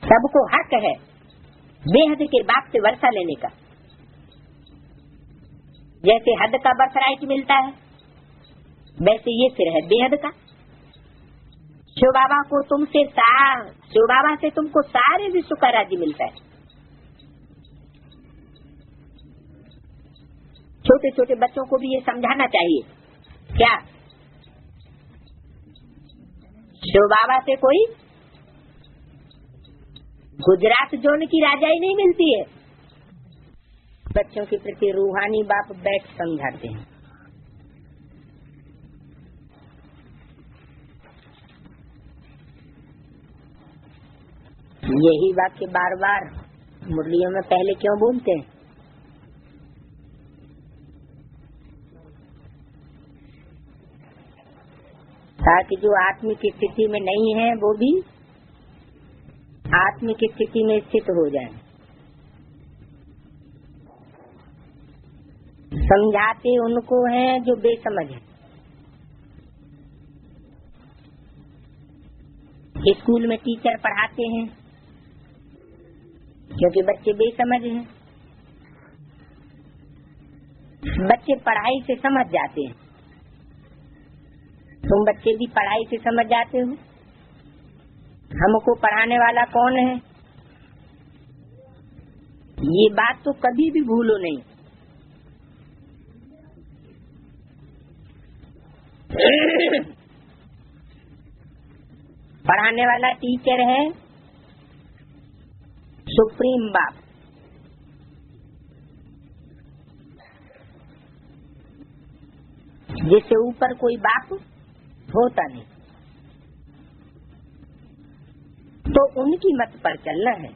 सबको हक है बेहद के बाप से वर्षा लेने का। जैसे हद का बर्थ राइट मिलता है, वैसे ये फिर है बेहद का। शिव बाबा को शिव बाबा से तुमको सारे विश्व का राज्य मिलता है। छोटे छोटे बच्चों को भी ये समझाना चाहिए, क्या शिव बाबा से कोई गुजरात जोन की राजाई नहीं मिलती है। बच्चों के प्रति रूहानी बाप बैठ समझाते हैं। यही वाक्य बार बार मुरलियों में पहले क्यों बोलते हैं? ताकि जो आत्मिक स्थिति में नहीं है वो भी आत्मिक स्थिति में स्थित हो जाए। समझाते उनको हैं जो बेसमझ है। स्कूल में टीचर पढ़ाते हैं क्योंकि बच्चे बेसमझ हैं। बच्चे पढ़ाई से समझ जाते हैं। तुम बच्चे भी पढ़ाई से समझ जाते हो। हमको पढ़ाने वाला कौन है, ये बात तो कभी भी भूलो नहीं। पढ़ाने वाला टीचर है सुप्रीम बाप। जिससे ऊपर कोई बाप होता नहीं, तो उनकी मत पर चलना है।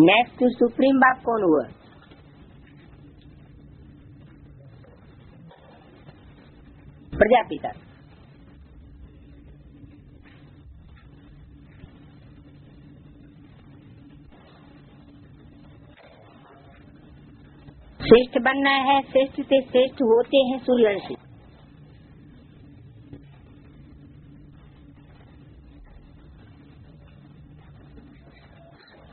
नेक्स्ट सुप्रीम बाप कौन हुआ? प्रजापिता। श्रेष्ठ बनना है, श्रेष्ठ से श्रेष्ठ होते हैं सूर्यवंशी।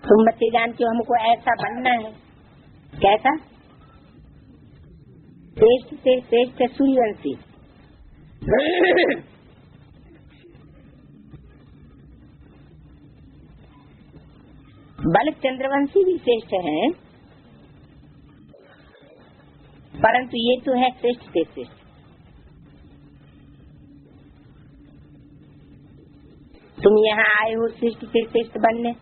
तुम बच्चे जानते हो हमको ऐसा बनना है। कैसा? श्रेष्ठ से श्रेष्ठ सूर्यवंशी। बल चंद्रवंशी भी श्रेष्ठ हैं, परंतु ये तो है श्रेष्ठ से श्रेष्ठ। तुम यहाँ आए हो श्रेष्ठ से श्रेष्ठ बनने।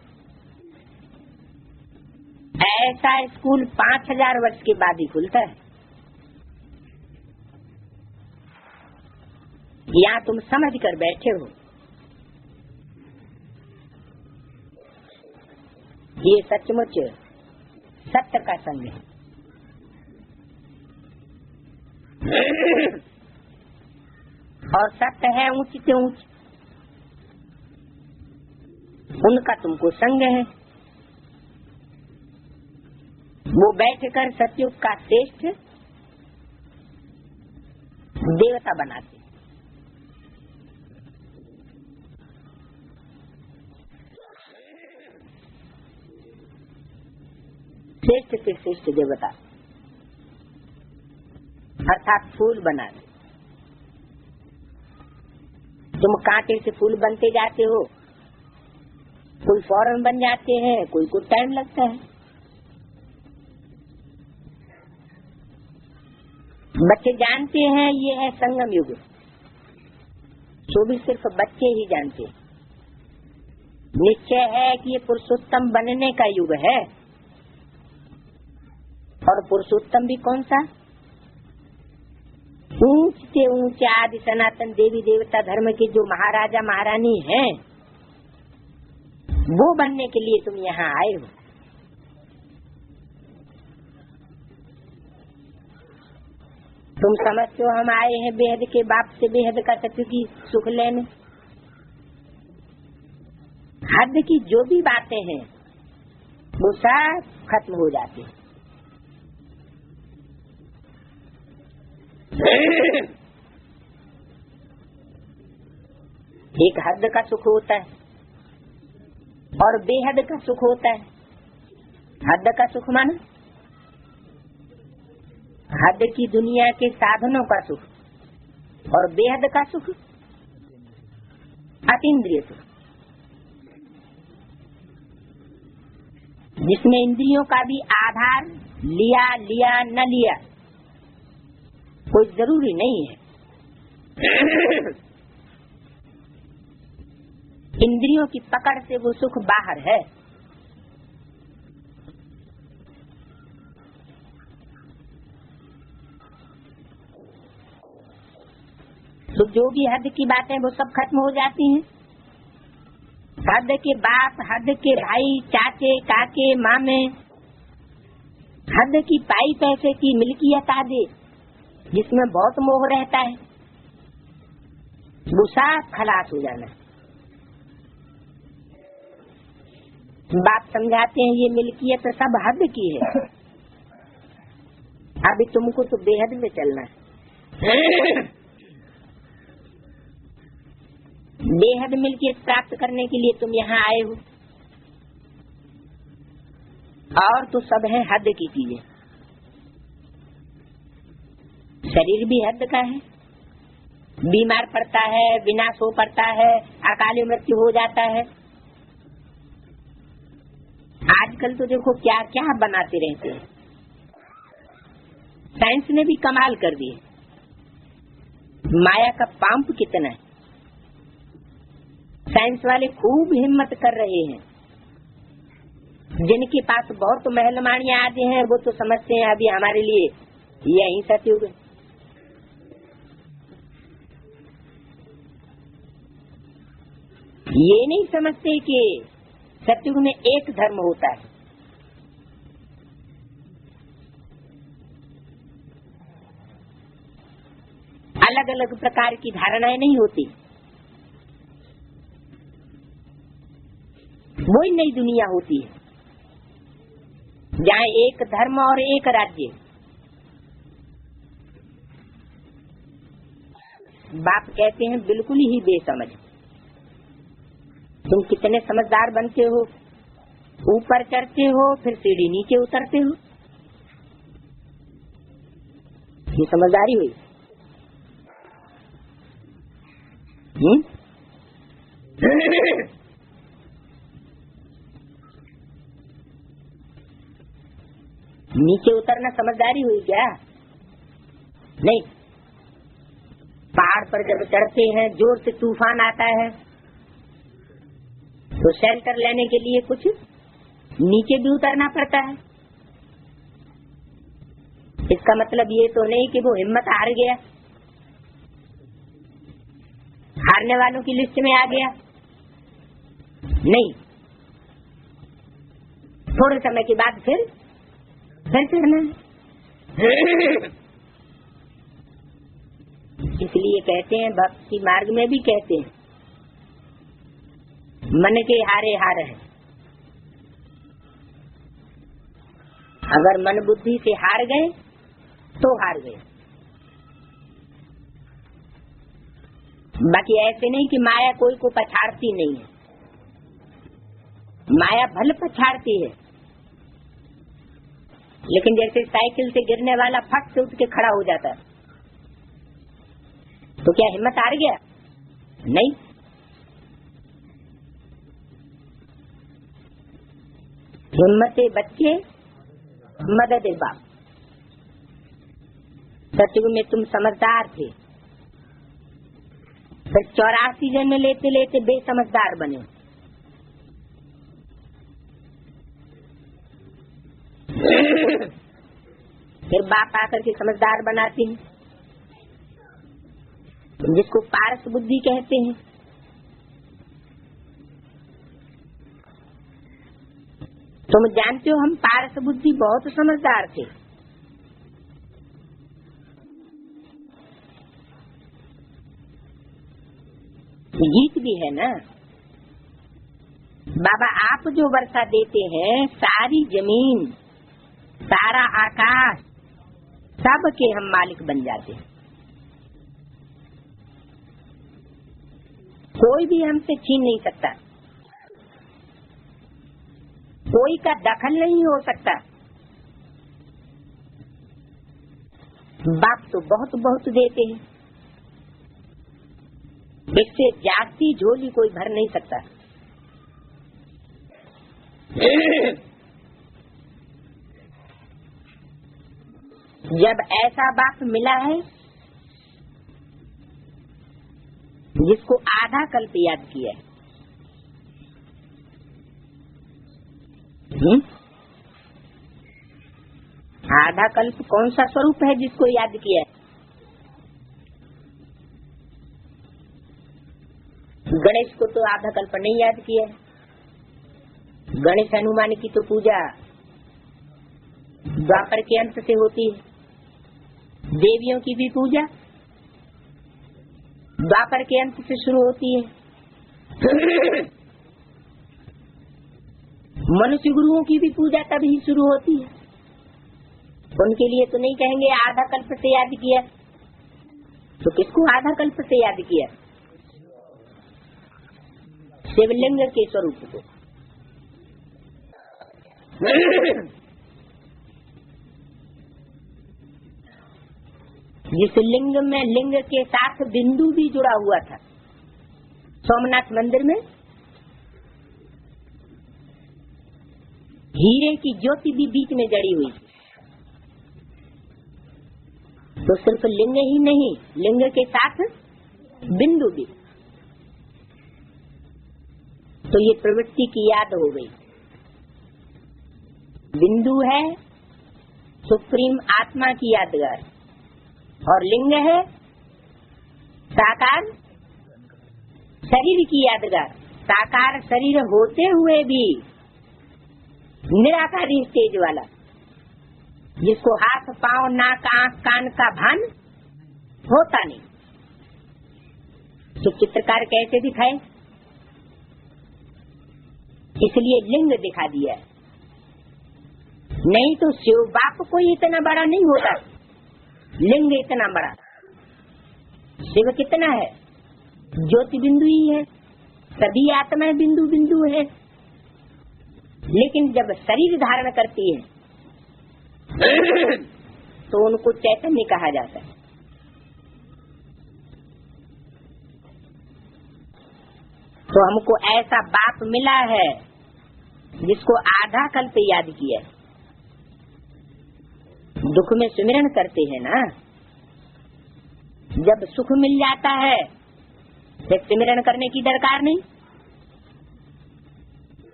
ऐसा स्कूल 5000 वर्ष के बाद ही खुलता है। यहाँ तुम समझ कर बैठे हो। ये सचमुच सत्य का संग है। और सत्य है ऊंच से ऊंच, उनका तुमको संग है। वो बैठकर सतयुग का श्रेष्ठ देवता बनाते। श्रेष्ठ से श्रेष्ठ देवता अर्थात फूल बना दे। तुम कांटे से फूल बनते जाते हो, कोई फौरन बन जाते हैं, कोई को टाइम लगता है। बच्चे जानते हैं ये है संगम युग, जो भी सिर्फ बच्चे ही जानते हैं। निश्चय है कि ये पुरुषोत्तम बनने का युग है। और पुरुषोत्तम भी कौन सा? ऊंच से ऊंचे आदि सनातन देवी देवता धर्म के जो महाराजा महारानी हैं, वो बनने के लिए तुम यहाँ आए हो। तुम समझते हो हम आए हैं बेहद के बाप से बेहद का सत्य की सुख लेने। हद की जो भी बातें हैं वो सब खत्म हो जाती है। एक हद का सुख होता है और बेहद का सुख होता है। हद का सुख माना हद की दुनिया के साधनों का सुख और बेहद का सुख अतीन्द्रिय सुख, जिसमें इंद्रियों का भी आधार लिया न लिया कोई जरूरी नहीं है। इंद्रियों की पकड़ से वो सुख बाहर है। तो जो भी हद की बातें वो सब खत्म हो जाती हैं। हद के बाप, हद के भाई, चाचे, काके, मामे, हद की पाई पैसे की मिल्कियत आदि जिसमें बहुत मोह रहता है, वो साफ खलास हो जाना। बाप समझाते हैं ये मिल्कियत सब हद की है, अभी तुमको तो बेहद में चलना है। बेहद मिल्कियत प्राप्त करने के लिए तुम यहाँ आए हो, और तो सब है हद की चीजें। शरीर भी हद का है, बीमार पड़ता है, विनाश हो पड़ता है, अकाली मृत्यु हो जाता है। आजकल तो देखो क्या क्या बनाते रहते हैं, साइंस ने भी कमाल कर दिए। माया का पंप कितना है, साइंस वाले खूब हिम्मत कर रहे हैं। जिनके पास बहुत महलमानियां आदि हैं वो तो समझते हैं अभी हमारे लिए यही सत्युग है। ये नहीं समझते कि सत्युग में एक धर्म होता है। अलग अलग प्रकार की धारणाएं नहीं होती, वही नई दुनिया होती है जहाँ एक धर्म और एक राज्य। बाप कहते हैं बिल्कुल ही बेसमझ, तुम कितने समझदार बनते हो, ऊपर चढ़ते हो फिर सीढ़ी नीचे उतरते हो, ये समझदारी हुई। नीचे उतरना समझदारी हुई क्या? नहीं। पहाड़ पर जब चढ़ते हैं जोर से तूफान आता है तो शेल्टर लेने के लिए कुछ नीचे भी उतरना पड़ता है। इसका मतलब ये तो नहीं कि वो हिम्मत हार गया, हारने वालों की लिस्ट में आ गया, नहीं। थोड़े समय के बाद फिर चढ़ना। इसलिए कहते हैं, भक्ति मार्ग में भी कहते हैं, मन के हारे हार है। अगर मन बुद्धि से हार गए तो हार गए, बाकी ऐसे नहीं कि माया कोई को पछाड़ती नहीं है। माया भले पछाड़ती है, लेकिन जैसे साइकिल से गिरने वाला फट से उठ के खड़ा हो जाता है, तो क्या हिम्मत हार गया? नहीं। हिम्मते बच्चे मदद बाप। सत्युग में तुम समझदार थे, फिर 84 जन्म लेते लेते बेसमझदार बने। फिर बाप आकर के समझदार बनाते हैं, जिसको पारस बुद्धि कहते हैं। तुम जानते हो हम पारस बुद्धि बहुत समझदार थे। गीत भी है ना, बाबा आप जो वर्षा देते हैं, सारी जमीन सारा आकाश सब के हम मालिक बन जाते हैं। कोई भी हमसे छीन नहीं सकता, कोई का दखल नहीं हो सकता। बाप तो बहुत बहुत देते हैं, इससे जागती झोली कोई भर नहीं सकता। जब ऐसा बाप मिला है जिसको आधा कल्प याद किया है, आधा कल्प कौन सा स्वरूप है जिसको याद किया है? गणेश को तो आधा कल्प नहीं याद किया है। गणेश हनुमान की तो पूजा द्वापर के अंत से होती है, देवियों की भी पूजा द्वापर के अंत से शुरू होती है। मनुष्य गुरुओं की भी पूजा तभी शुरू होती है। उनके लिए तो नहीं कहेंगे आधा कल्प से याद किया, तो किसको आधा कल्प से याद किया? शिवलिंग के स्वरूप को। जिस लिंग में लिंग के साथ बिंदु भी जुड़ा हुआ था, सोमनाथ मंदिर में हीरे की ज्योति भी बीच में जड़ी हुई थी। तो सिर्फ लिंग ही नहीं, लिंग के साथ बिंदु भी। तो ये प्रवृत्ति की याद हो गई। बिंदु है सुप्रीम आत्मा की यादगार, और लिंग है साकार शरीर की यादगार। साकार शरीर होते हुए भी निराकारी स्टेज वाला, जिसको हाथ पांव नाक आंख कान का भान होता नहीं। तो चित्रकार कैसे दिखाए? इसलिए लिंग दिखा दिया, नहीं तो शिव बाप कोई इतना बड़ा नहीं होता। लिंग इतना बड़ा, शिव कितना है? ज्योति बिंदु ही है, सभी आत्माएं बिंदु बिंदु है। लेकिन जब शरीर धारण करती है तो उनको चैतन्य कहा जाता है। तो हमको ऐसा बाप मिला है जिसको आधा कल्प याद किया है। दुख में सुमिरन करते हैं ना, जब सुख मिल जाता है फिर सिमरन करने की दरकार नहीं।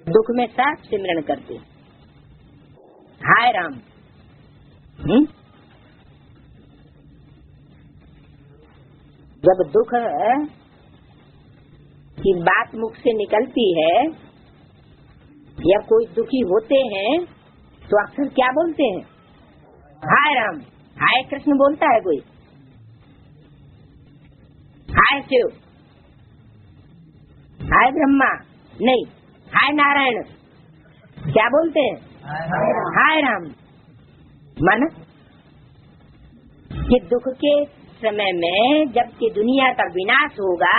दुख में सब सिमरन करते, हाय राम। जब दुख की बात मुख से निकलती है या कोई दुखी होते हैं तो अक्सर क्या बोलते हैं? हाय राम, हाय कृष्ण बोलता है कोई, हाय शिव, हाय ब्रह्मा नहीं, हाय नारायण। क्या बोलते हैं? हाय राम। माना कि दुख के समय में जबकि दुनिया का विनाश होगा,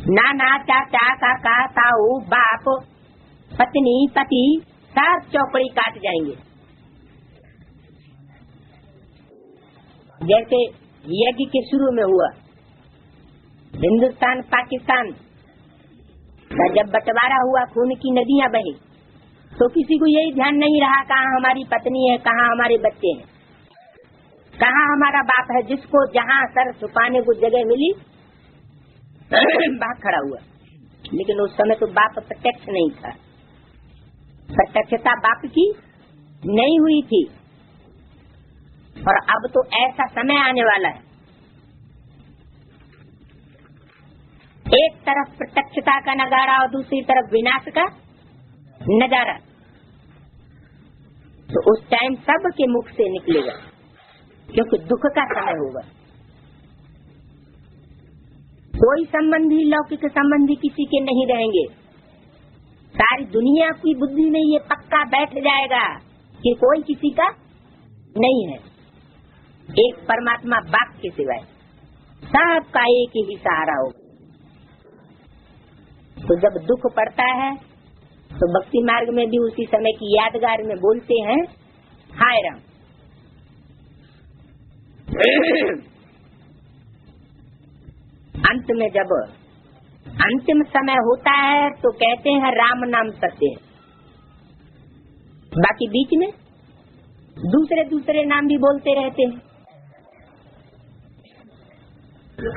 नाना चाचा काका ताऊ बाप पत्नी पति सब चौकड़ी काट जाएंगे। जैसे यज्ञ के शुरू में हुआ, हिंदुस्तान पाकिस्तान का जब बंटवारा हुआ, खून की नदियां बही, तो किसी को यही ध्यान नहीं रहा कहाँ हमारी पत्नी है, कहाँ हमारे बच्चे हैं, कहाँ हमारा बाप है। जिसको जहाँ सर छुपाने को जगह मिली भाग खड़ा हुआ। लेकिन उस समय तो बाप प्रत्यक्ष नहीं था, प्रत्यक्षता बाप की नहीं हुई थी। और अब तो ऐसा समय आने वाला है, एक तरफ प्रत्यक्षता का नजारा और दूसरी तरफ विनाश का नजारा। तो उस टाइम सब के मुख से निकलेगा, क्योंकि दुख का समय होगा। कोई संबंधी, लौकिक संबंधी किसी के नहीं रहेंगे। सारी दुनिया की बुद्धि में ये पक्का बैठ जाएगा कि कोई किसी का नहीं है, एक परमात्मा बाप के सिवाय सबका एक ही सहारा होगा। तो जब दुख पड़ता है तो भक्ति मार्ग में भी उसी समय की यादगार में बोलते हैं हाय राम। अंत में जब अंतिम समय होता है तो कहते हैं राम नाम सत्य है। बाकी बीच में दूसरे दूसरे नाम भी बोलते रहते हैं।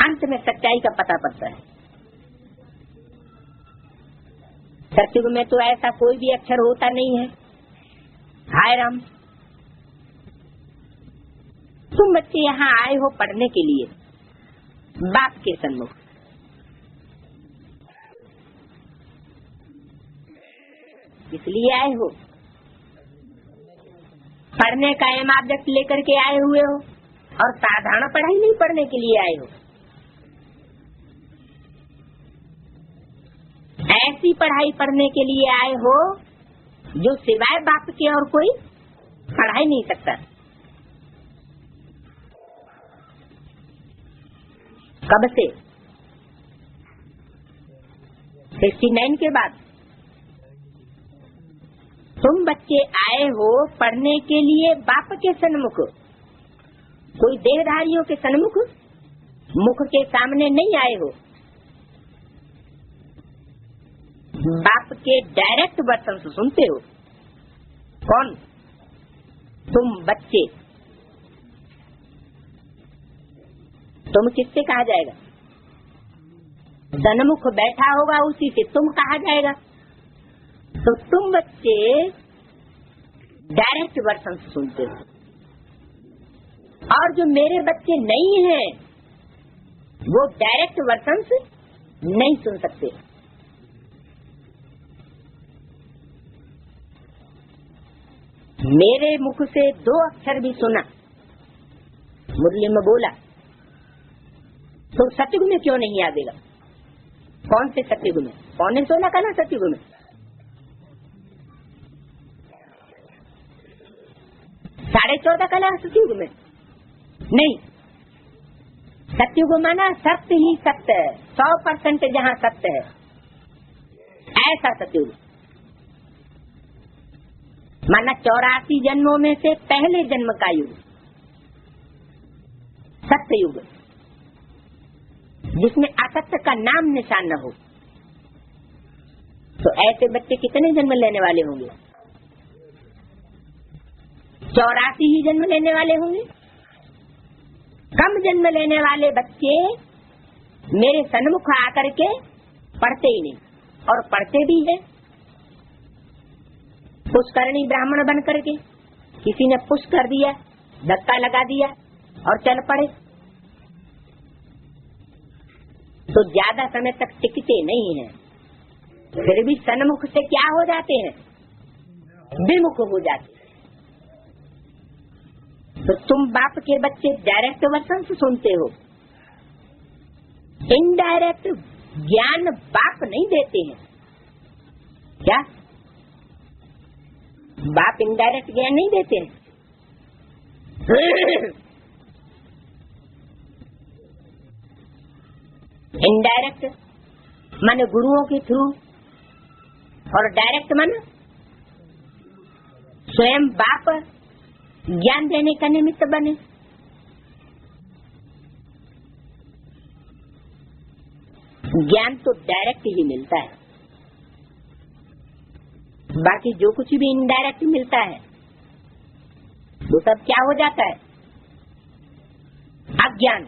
अंत में सच्चाई का पता पड़ता है। सत्युग में तो ऐसा कोई भी अक्षर होता नहीं है। हाय राम। तुम बच्चे यहाँ आए हो पढ़ने के लिए बाप के सन्मुख। इसलिए आए हो, पढ़ने का एम ऑब्जेक्ट लेकर के आए हुए हो और साधारण पढ़ाई नहीं पढ़ने के लिए आए हो। ऐसी पढ़ाई पढ़ने के लिए आए हो जो सिवाय बाप के और कोई पढ़ा ही नहीं सकता। कब से? 69 के बाद तुम बच्चे आए हो पढ़ने के लिए बाप के सन्मुख, कोई देहधारियों के सन्मुख मुख के सामने नहीं आए हो। बाप के डायरेक्ट वर्तन से सुनते हो। कौन? तुम बच्चे। तुम किससे कहा जाएगा? सन्मुख बैठा होगा उसी से तुम कहा जाएगा। तो तुम बच्चे डायरेक्ट वर्तन से सुनते हो, और जो मेरे बच्चे नहीं हैं वो डायरेक्ट वर्तन से नहीं सुन सकते। मेरे मुख से 2 अक्षर भी सुना, मुरली में बोला, तो सतयुग में क्यों नहीं आवेगा? कौन से सतयुग में? 15.16 का ना सतयुग में। 14.5 का ना सतयुग में? नहीं, सतयुग माना सत्य ही सत्य है, 100% जहाँ सत्य है ऐसा सतयुग। माना 84 जन्मों में से पहले जन्म का युग सत्य युग, जिसमें असत्य का नाम निशान न हो। तो ऐसे बच्चे कितने जन्म लेने वाले होंगे? 84 ही जन्म लेने वाले होंगे। कम जन्म लेने वाले बच्चे मेरे सन्मुख आकर के पढ़ते ही नहीं, और पढ़ते भी है। पुष्करणी ब्राह्मण बन करके किसी ने पुश कर दिया, धक्का लगा दिया और चल पड़े, तो ज्यादा समय तक टिकते नहीं हैं। फिर भी सन्मुख से क्या हो जाते हैं? विमुख हो जाते हैं। तो तुम बाप के बच्चे डायरेक्ट वर्तन से सुनते हो, इनडायरेक्ट ज्ञान बाप नहीं देते हैं। क्या बाप इनडायरेक्ट ज्ञान नहीं देते हैं? इनडायरेक्ट माने गुरुओं के थ्रू, और डायरेक्ट माने स्वयं बाप ज्ञान देने का निमित्त बने। ज्ञान तो डायरेक्ट ही मिलता है, बाकी जो कुछ भी इनडायरेक्ट मिलता है वो सब क्या हो जाता है? अज्ञान।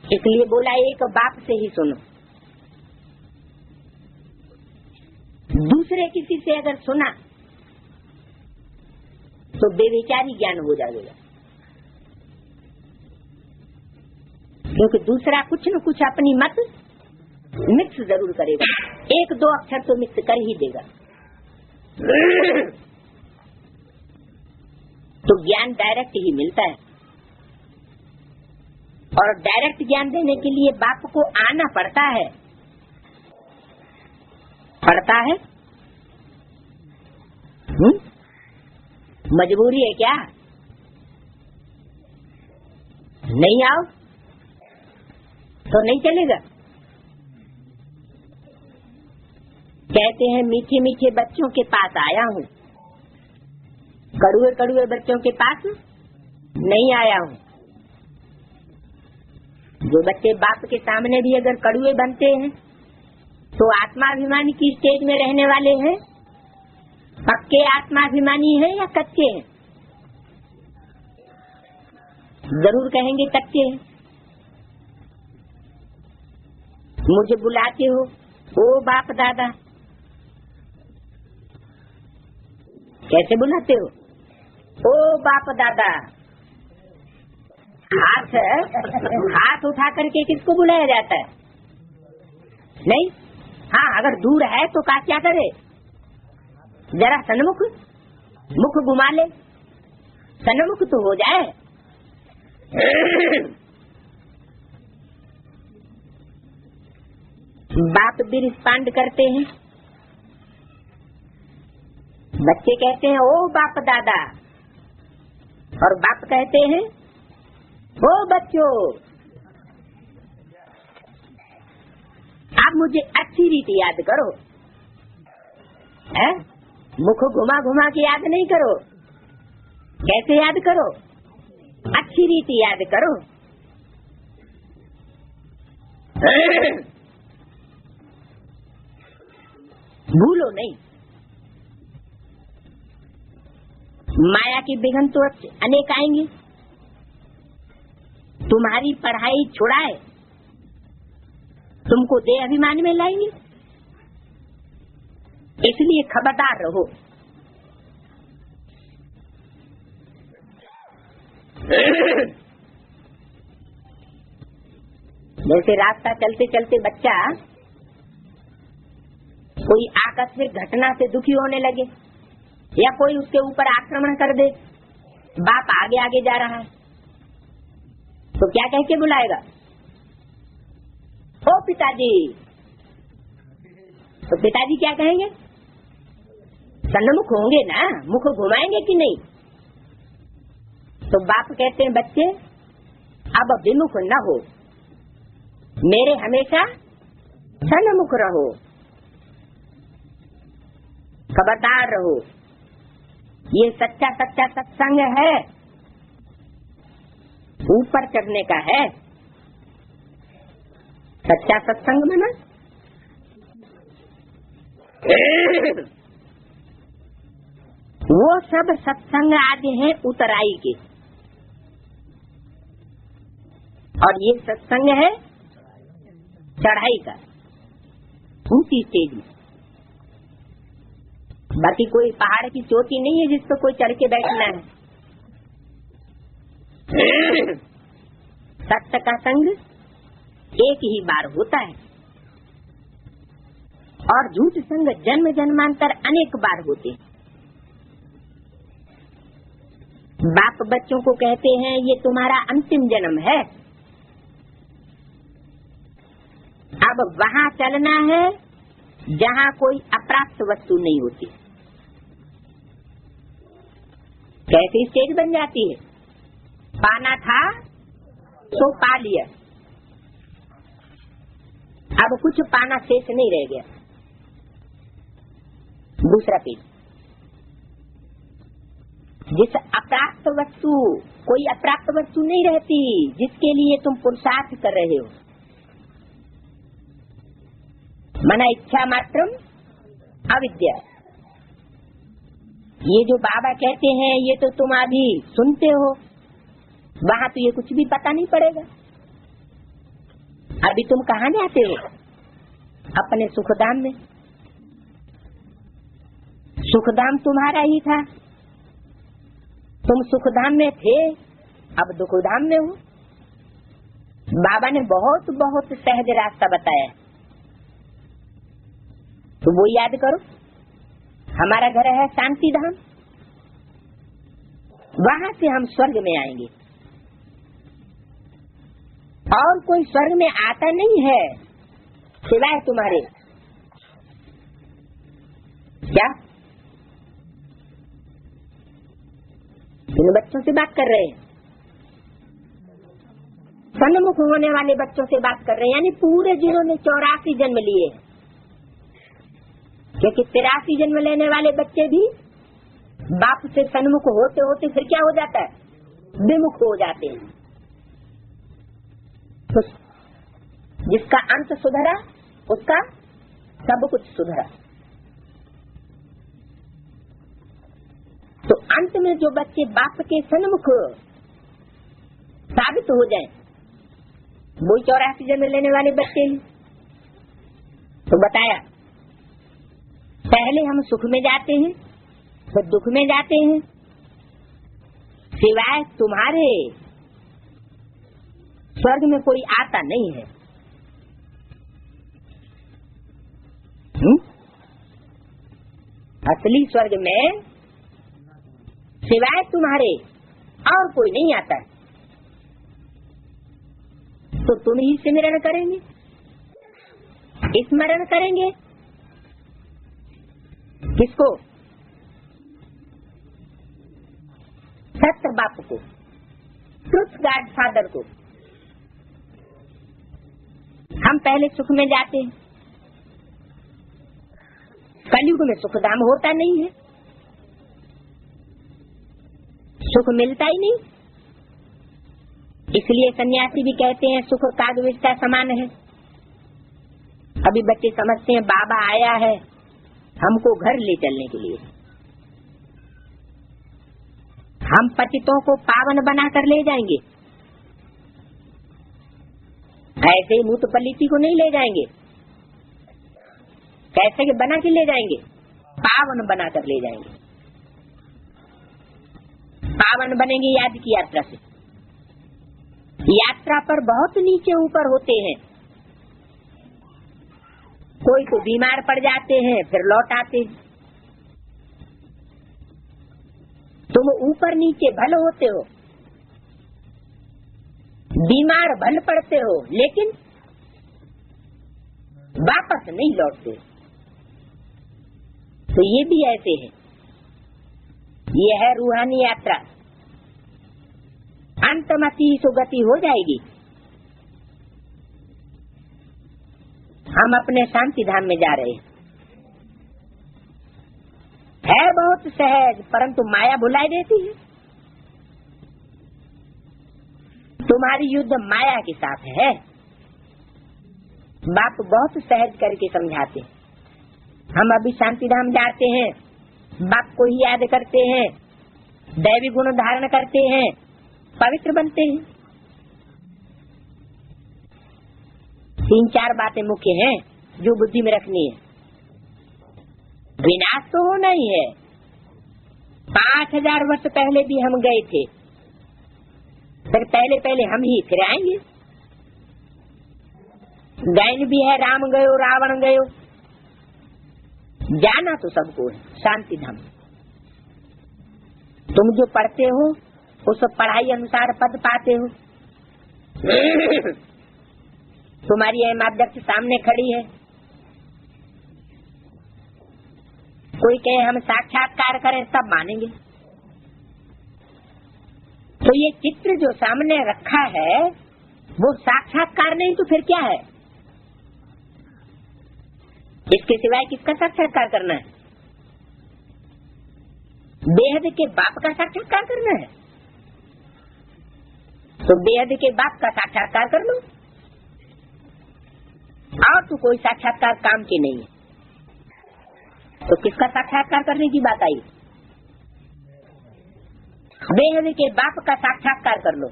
इसलिए बोला एक बाप से ही सुनो। दूसरे किसी से अगर सुना तो बेविचारी ज्ञान हो जाएगा, क्योंकि दूसरा कुछ न कुछ अपनी मत मिक्स जरूर करेगा, 1-2 अक्षर तो मिक्स कर ही देगा। तो ज्ञान डायरेक्ट ही मिलता है, और डायरेक्ट ज्ञान देने के लिए बाप को आना पड़ता है। मजबूरी है क्या? नहीं आओ तो नहीं चलेगा। कहते हैं मीठे मीठे बच्चों के पास आया हूँ, कड़ुए कड़ुए बच्चों के पास नहीं आया हूँ। जो बच्चे बाप के सामने भी अगर कड़ुए बनते हैं तो आत्माभिमानी की स्टेज में रहने वाले हैं, पक्के आत्माभिमानी हैं या कच्चे हैं? जरूर कहेंगे कच्चे हैं। मुझे बुलाते हो ओ बाप दादा, कैसे बुलाते हो? ओ बाप दादा। हाथ उठा करके किसको बुलाया जाता है? नहीं, हाँ अगर दूर है तो क्या करे, जरा सन्मुख मुख घुमा ले, सन्मुख तो हो जाए। बाप भी रिस्पॉन्ड करते हैं, बच्चे कहते हैं ओ बाप दादा, और बाप कहते हैं ओ बच्चों। आप मुझे अच्छी रीति याद करो, है? मुख घुमा घुमा के याद नहीं करो। कैसे याद करो? अच्छी रीति याद करो। भूलो नहीं। माया की विघ्न तो अनेक आएंगे, तुम्हारी पढ़ाई छुड़ाए तुमको दे अभिमान में लाएंगे, इसलिए खबरदार रहो। जैसे रास्ता चलते चलते बच्चा कोई आकस्मिक घटना से दुखी होने लगे या कोई उसके ऊपर आक्रमण कर दे, बाप आगे आगे जा रहा है तो क्या कह के बुलाएगा? ओ पिताजी। तो पिताजी क्या कहेंगे? सन्मुख होंगे ना, मुख घुमाएंगे कि नहीं? तो बाप कहते हैं बच्चे अब विमुख न हो, मेरे हमेशा सन्मुख रहो, खबरदार रहो। ये सच्चा सच्चा सत्संग है, ऊपर चढ़ने का है। सच्चा सत्संग में ना वो सब सत्संग आदि हैं उतराई के, और ये सत्संग है चढ़ाई का, ऊंची स्टेज में। बाकी कोई पहाड़ की चोटी नहीं है जिस पर कोई चढ़ के बैठना है। सत्य का संग एक ही बार होता है और झूठ संग जन्म जन्मांतर अनेक बार होते हैं। बाप बच्चों को कहते हैं ये तुम्हारा अंतिम जन्म है, अब वहाँ चलना है जहाँ कोई अप्राप्त वस्तु नहीं होती। कैसी स्टेज बन जाती है? पाना था तो पा लिया, अब कुछ पाना शेष नहीं रह गया। दूसरा पेज, जिस अप्राप्त वस्तु, कोई अप्राप्त वस्तु नहीं रहती जिसके लिए तुम पुरुषार्थ कर रहे हो। मना इच्छा मात्रम अविद्या। ये जो बाबा कहते हैं ये तो तुम अभी सुनते हो, वहाँ तो ये कुछ भी पता नहीं पड़ेगा। अभी तुम कहाँ जाते हो? अपने सुखधाम में। सुखधाम तुम्हारा ही था, तुम सुखधाम में थे, अब दुखधाम में हो। बाबा ने बहुत बहुत सहज रास्ता बताया, तो वो याद करो। हमारा घर है शांति धाम, वहाँ से हम स्वर्ग में आएंगे, और कोई स्वर्ग में आता नहीं है सिवाय तुम्हारे। क्या इन बच्चों से बात कर रहे हैं? सन्मुख होने वाले बच्चों से बात कर रहे हैं, यानी पूरे जिन्होंने 84 जन्म लिए, क्योंकि 83 जन्म लेने वाले बच्चे भी बाप से सन्मुख होते होते फिर क्या हो जाता है, विमुख हो जाते हैं। तो जिसका अंत सुधरा उसका सब कुछ सुधरा। तो अंत में जो बच्चे बाप के सन्मुख साबित हो जाएं, वो 84 जन्म लेने वाले बच्चे हैं। तो बताया पहले हम सुख में जाते हैं फिर दुख में जाते हैं, सिवाय तुम्हारे स्वर्ग में कोई आता नहीं है। असली स्वर्ग में सिवाय तुम्हारे और कोई नहीं आता। तो तुम ही स्मरण करेंगे, स्मरण करेंगे किसको? सत्य बाप को, ट्रुथ गॉड फादर को। हम पहले सुख में जाते हैं, कलयुग में सुख धाम होता नहीं है, सुख मिलता ही नहीं। इसलिए सन्यासी भी कहते हैं सुख कागविष का समान है। अभी बच्चे समझते हैं बाबा आया है हमको घर ले चलने के लिए, हम पतितों को पावन बनाकर ले जाएंगे, ऐसे ही मूत पलीती को नहीं ले जाएंगे। कैसे के बना के ले जाएंगे? पावन बनाकर ले जाएंगे। पावन बनेंगे याद की यात्रा से। यात्रा पर बहुत नीचे ऊपर होते हैं, कोई तो बीमार पड़ जाते हैं फिर लौट आते हैं। तुम ऊपर नीचे भले होते हो, बीमार भल पड़ते हो, लेकिन वापस नहीं लौटते। तो ये भी ऐसे है, ये है रूहानी यात्रा। अंतमति सुगति हो जाएगी, हम अपने शांति धाम में जा रहे हैं। है बहुत सहज, परंतु माया भुलाई देती है। तुम्हारी युद्ध माया के साथ है। बाप बहुत सहज करके समझाते हैं। हम अभी शांति धाम जाते हैं, बाप को ही याद करते हैं, दैवी गुण धारण करते हैं, पवित्र बनते हैं। 3-4 बातें मुख्य हैं जो बुद्धि में रखनी है। विनाश तो होना ही है। 5000 वर्ष पहले भी हम गए थे, फिर पहले हम ही फिर आएंगे। गैन भी है, राम गयो रावण गयो, जाना तो सबको है शांति धाम। तुम जो पढ़ते हो उस पढ़ाई अनुसार पद पाते हो। तुम्हारी अध्यक्ष सामने खड़ी है, कोई कहे हम साक्षात्कार करें तब मानेंगे। तो ये चित्र जो सामने रखा है वो साक्षात्कार नहीं तो फिर क्या है? इसके सिवाय किसका साक्षात्कार करना है? बेहद के बाप का साक्षात्कार करना है तो बेहद के बाप का साक्षात्कार कर लो, और तो कोई साक्षात्कार काम की नहीं है। तो किसका साक्षात्कार करने की बात आई? बेहद के बाप का साक्षात्कार कर लो।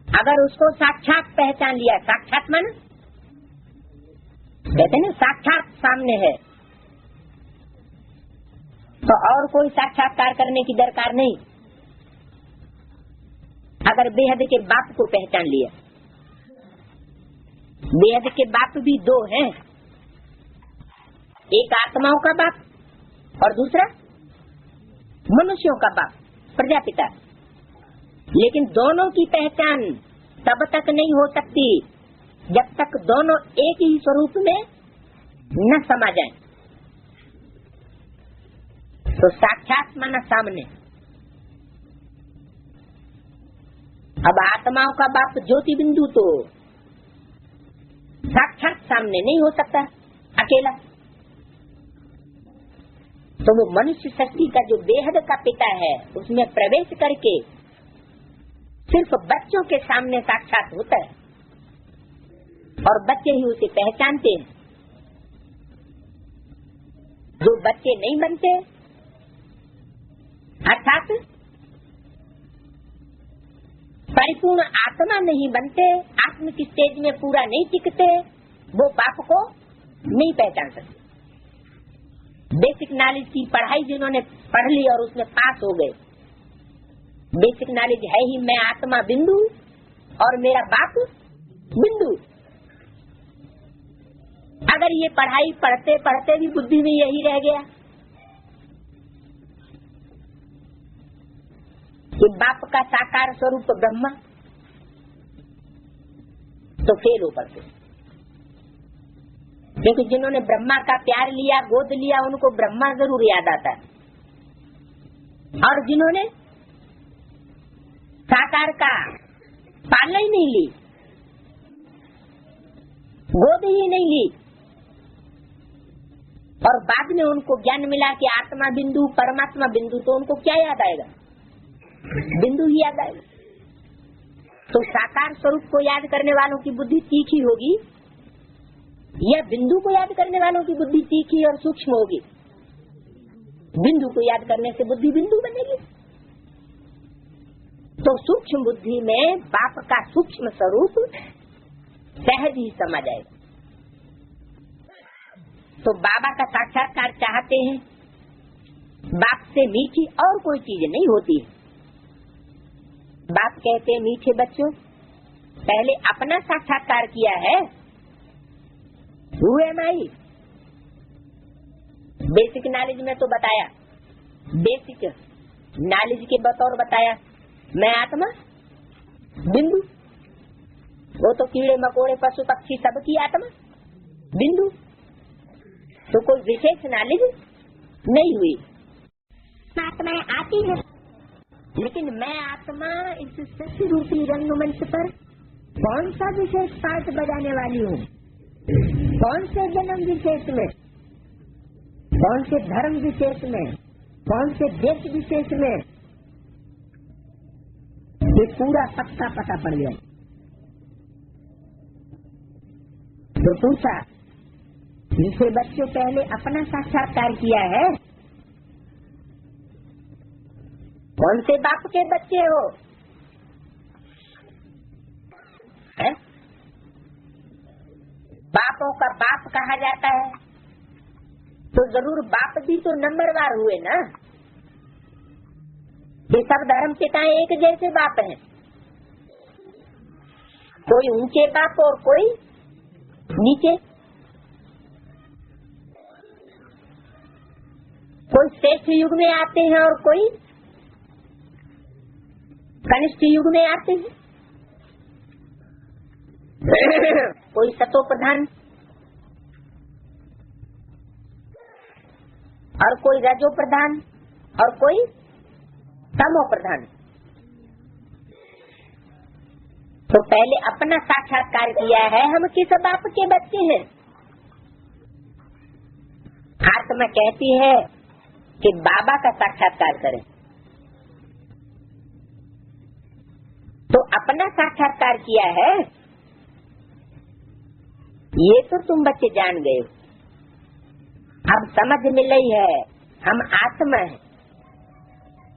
अगर उसको साक्षात पहचान लिया, साक्षात मन कहते ना साक्षात सामने है, तो और कोई साक्षात्कार करने की दरकार नहीं। अगर बेहद के बाप को पहचान लिया, बेहद के बाप भी 2 हैं, एक आत्माओं का बाप और दूसरा मनुष्यों का बाप प्रजापिता। लेकिन दोनों की पहचान तब तक नहीं हो सकती जब तक दोनों एक ही स्वरूप में न समा जाएं। तो साक्षात माना सामने। अब आत्माओं का बाप ज्योति बिंदु तो साक्षात सामने नहीं हो सकता अकेला। तो वो मनुष्य सृष्टि का जो बेहद का पिता है उसमें प्रवेश करके सिर्फ बच्चों के सामने साक्षात होता है और बच्चे ही उसे पहचानते हैं। जो बच्चे नहीं बनते अर्थात परिपूर्ण आत्मा नहीं बनते, आत्म की स्टेज में पूरा नहीं टिकते, वो बाप को नहीं पहचान सकते। बेसिक नॉलेज की पढ़ाई जिन्होंने पढ़ ली और उसमें पास हो गए, बेसिक नॉलेज है ही मैं आत्मा बिंदु और मेरा बाप बिंदु। अगर ये पढ़ाई पढ़ते पढ़ते भी बुद्धि में यही रह गया कि बाप का साकार स्वरूप ब्रह्मा, तो फेल हो पड़ते। क्योंकि जिन्होंने ब्रह्मा का प्यार लिया, गोद लिया, उनको ब्रह्मा जरूर याद आता है, और जिन्होंने साकार का पालना ही नहीं ली, गोद ही नहीं ली, और बाद में उनको ज्ञान मिला कि आत्मा बिंदु परमात्मा बिंदु, तो उनको क्या याद आएगा? बिंदु ही याद आएगा। तो साकार स्वरूप को याद करने वालों की बुद्धि तीखी होगी या बिंदु को याद करने वालों की बुद्धि तीखी और सूक्ष्म होगी? बिंदु को याद करने से बुद्धि बिंदु बनेगी। तो सूक्ष्म बुद्धि में बाप का सूक्ष्म स्वरूप सहज ही समझ आएगा। तो बाबा का साक्षात्कार चाहते हैं, बाप से मीठी और कोई चीज नहीं होती है। बाप कहते हैं मीठे बच्चों, पहले अपना साक्षात्कार किया है। Who am I? Basic knowledge में तो बताया, बेसिक नॉलेज के बतौर बताया मैं आत्मा बिंदु, वो तो कीड़े मकोड़े पशु पक्षी सबकी आत्मा बिंदु, तो कोई विशेष नॉलेज नहीं हुई। आत्मा आती है, लेकिन मैं आत्मा इस सत्य रूपी रंगमंच पर कौन सा विशेष पाठ बजाने वाली हूँ, कौन से जन्म विशेष में, कौन से धर्म विशेष में, कौन से देश विशेष में, ये पूरा पक्का पता पड़ गया। तो पूछा, जिसे बच्चों पहले अपना साक्षात्कार किया है, कौन से बाप के बच्चे हो? है? बापों का बाप कहा जाता है, तो जरूर बाप भी तो नंबरवार हुए ना। ये सब धर्म पिताएं एक जैसे बाप हैं, कोई ऊंचे बाप और कोई नीचे, कोई श्रेष्ठ युग में आते हैं और कोई कनिष्ठ युग में आते हैं, कोई सतो प्रधान और कोई रजो प्रधान और कोई तमो प्रधान। तो पहले अपना साक्षात्कार किया है, हम किस बाप के बच्चे हैं? आत्मा कहती है कि बाबा का साक्षात्कार करें। तो अपना साक्षात्कार किया है, ये तो तुम बच्चे जान गए हो। अब समझ मिल रही है, हम आत्मा है,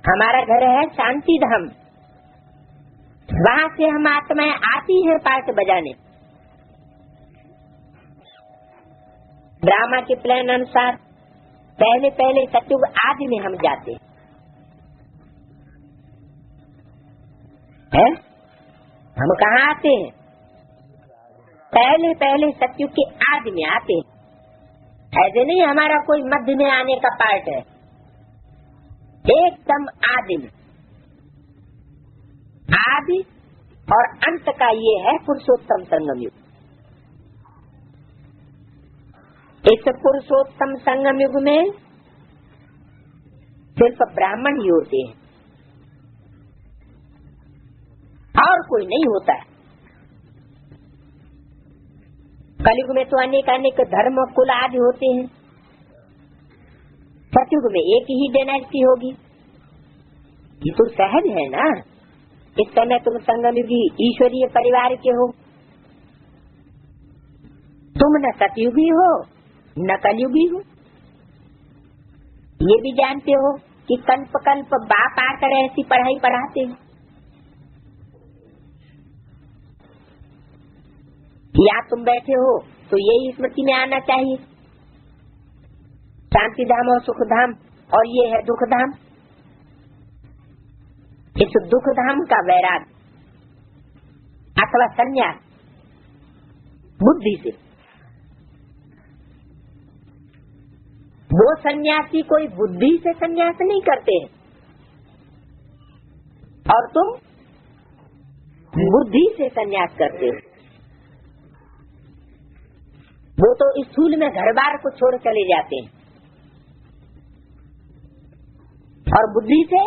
हमारा घर है शांति धाम, वहाँ से हम आत्माएं आती है पाठ बजाने। ड्रामा के प्लान अनुसार पहले पहले सतयुग आदि में हम जाते हैं। हम कहाँ आते हैं? पहले पहले सतयुग के आदि में आते हैं। ऐसे नहीं हमारा कोई मध्य में आने का पार्ट है, एकदम आदि में। आदि और अंत का ये है पुरुषोत्तम संगम युग। इस पुरुषोत्तम संगम युग में सिर्फ ब्राह्मण ही होते हैं और कोई नहीं होता है। कलयुग में तो अनेक अनेक धर्म कुल आदि होते हैं, सतयुग में एक ही डायनेस्टी होगी। ये तो सहज है ना। इस समय तुम संगमयुगी ईश्वरीय परिवार के हो, तुम न सतयुगी हो न कलयुगी हो। ये भी जानते हो कि कल्प कल्प बाप आकर ऐसी पढ़ाई पढ़ाते हैं। या तुम बैठे हो तो यही स्मृति में आना चाहिए, शांति धाम और सुख धाम और ये है दुख धाम। इस दुख धाम का वैराग अथवा संन्यास बुद्धि से, वो सन्यासी कोई बुद्धि से संन्यास नहीं करते हैं और तुम बुद्धि से संन्यास करते हो। वो तो स्थूल में घर बार को छोड़ चले जाते हैं और बुद्धि से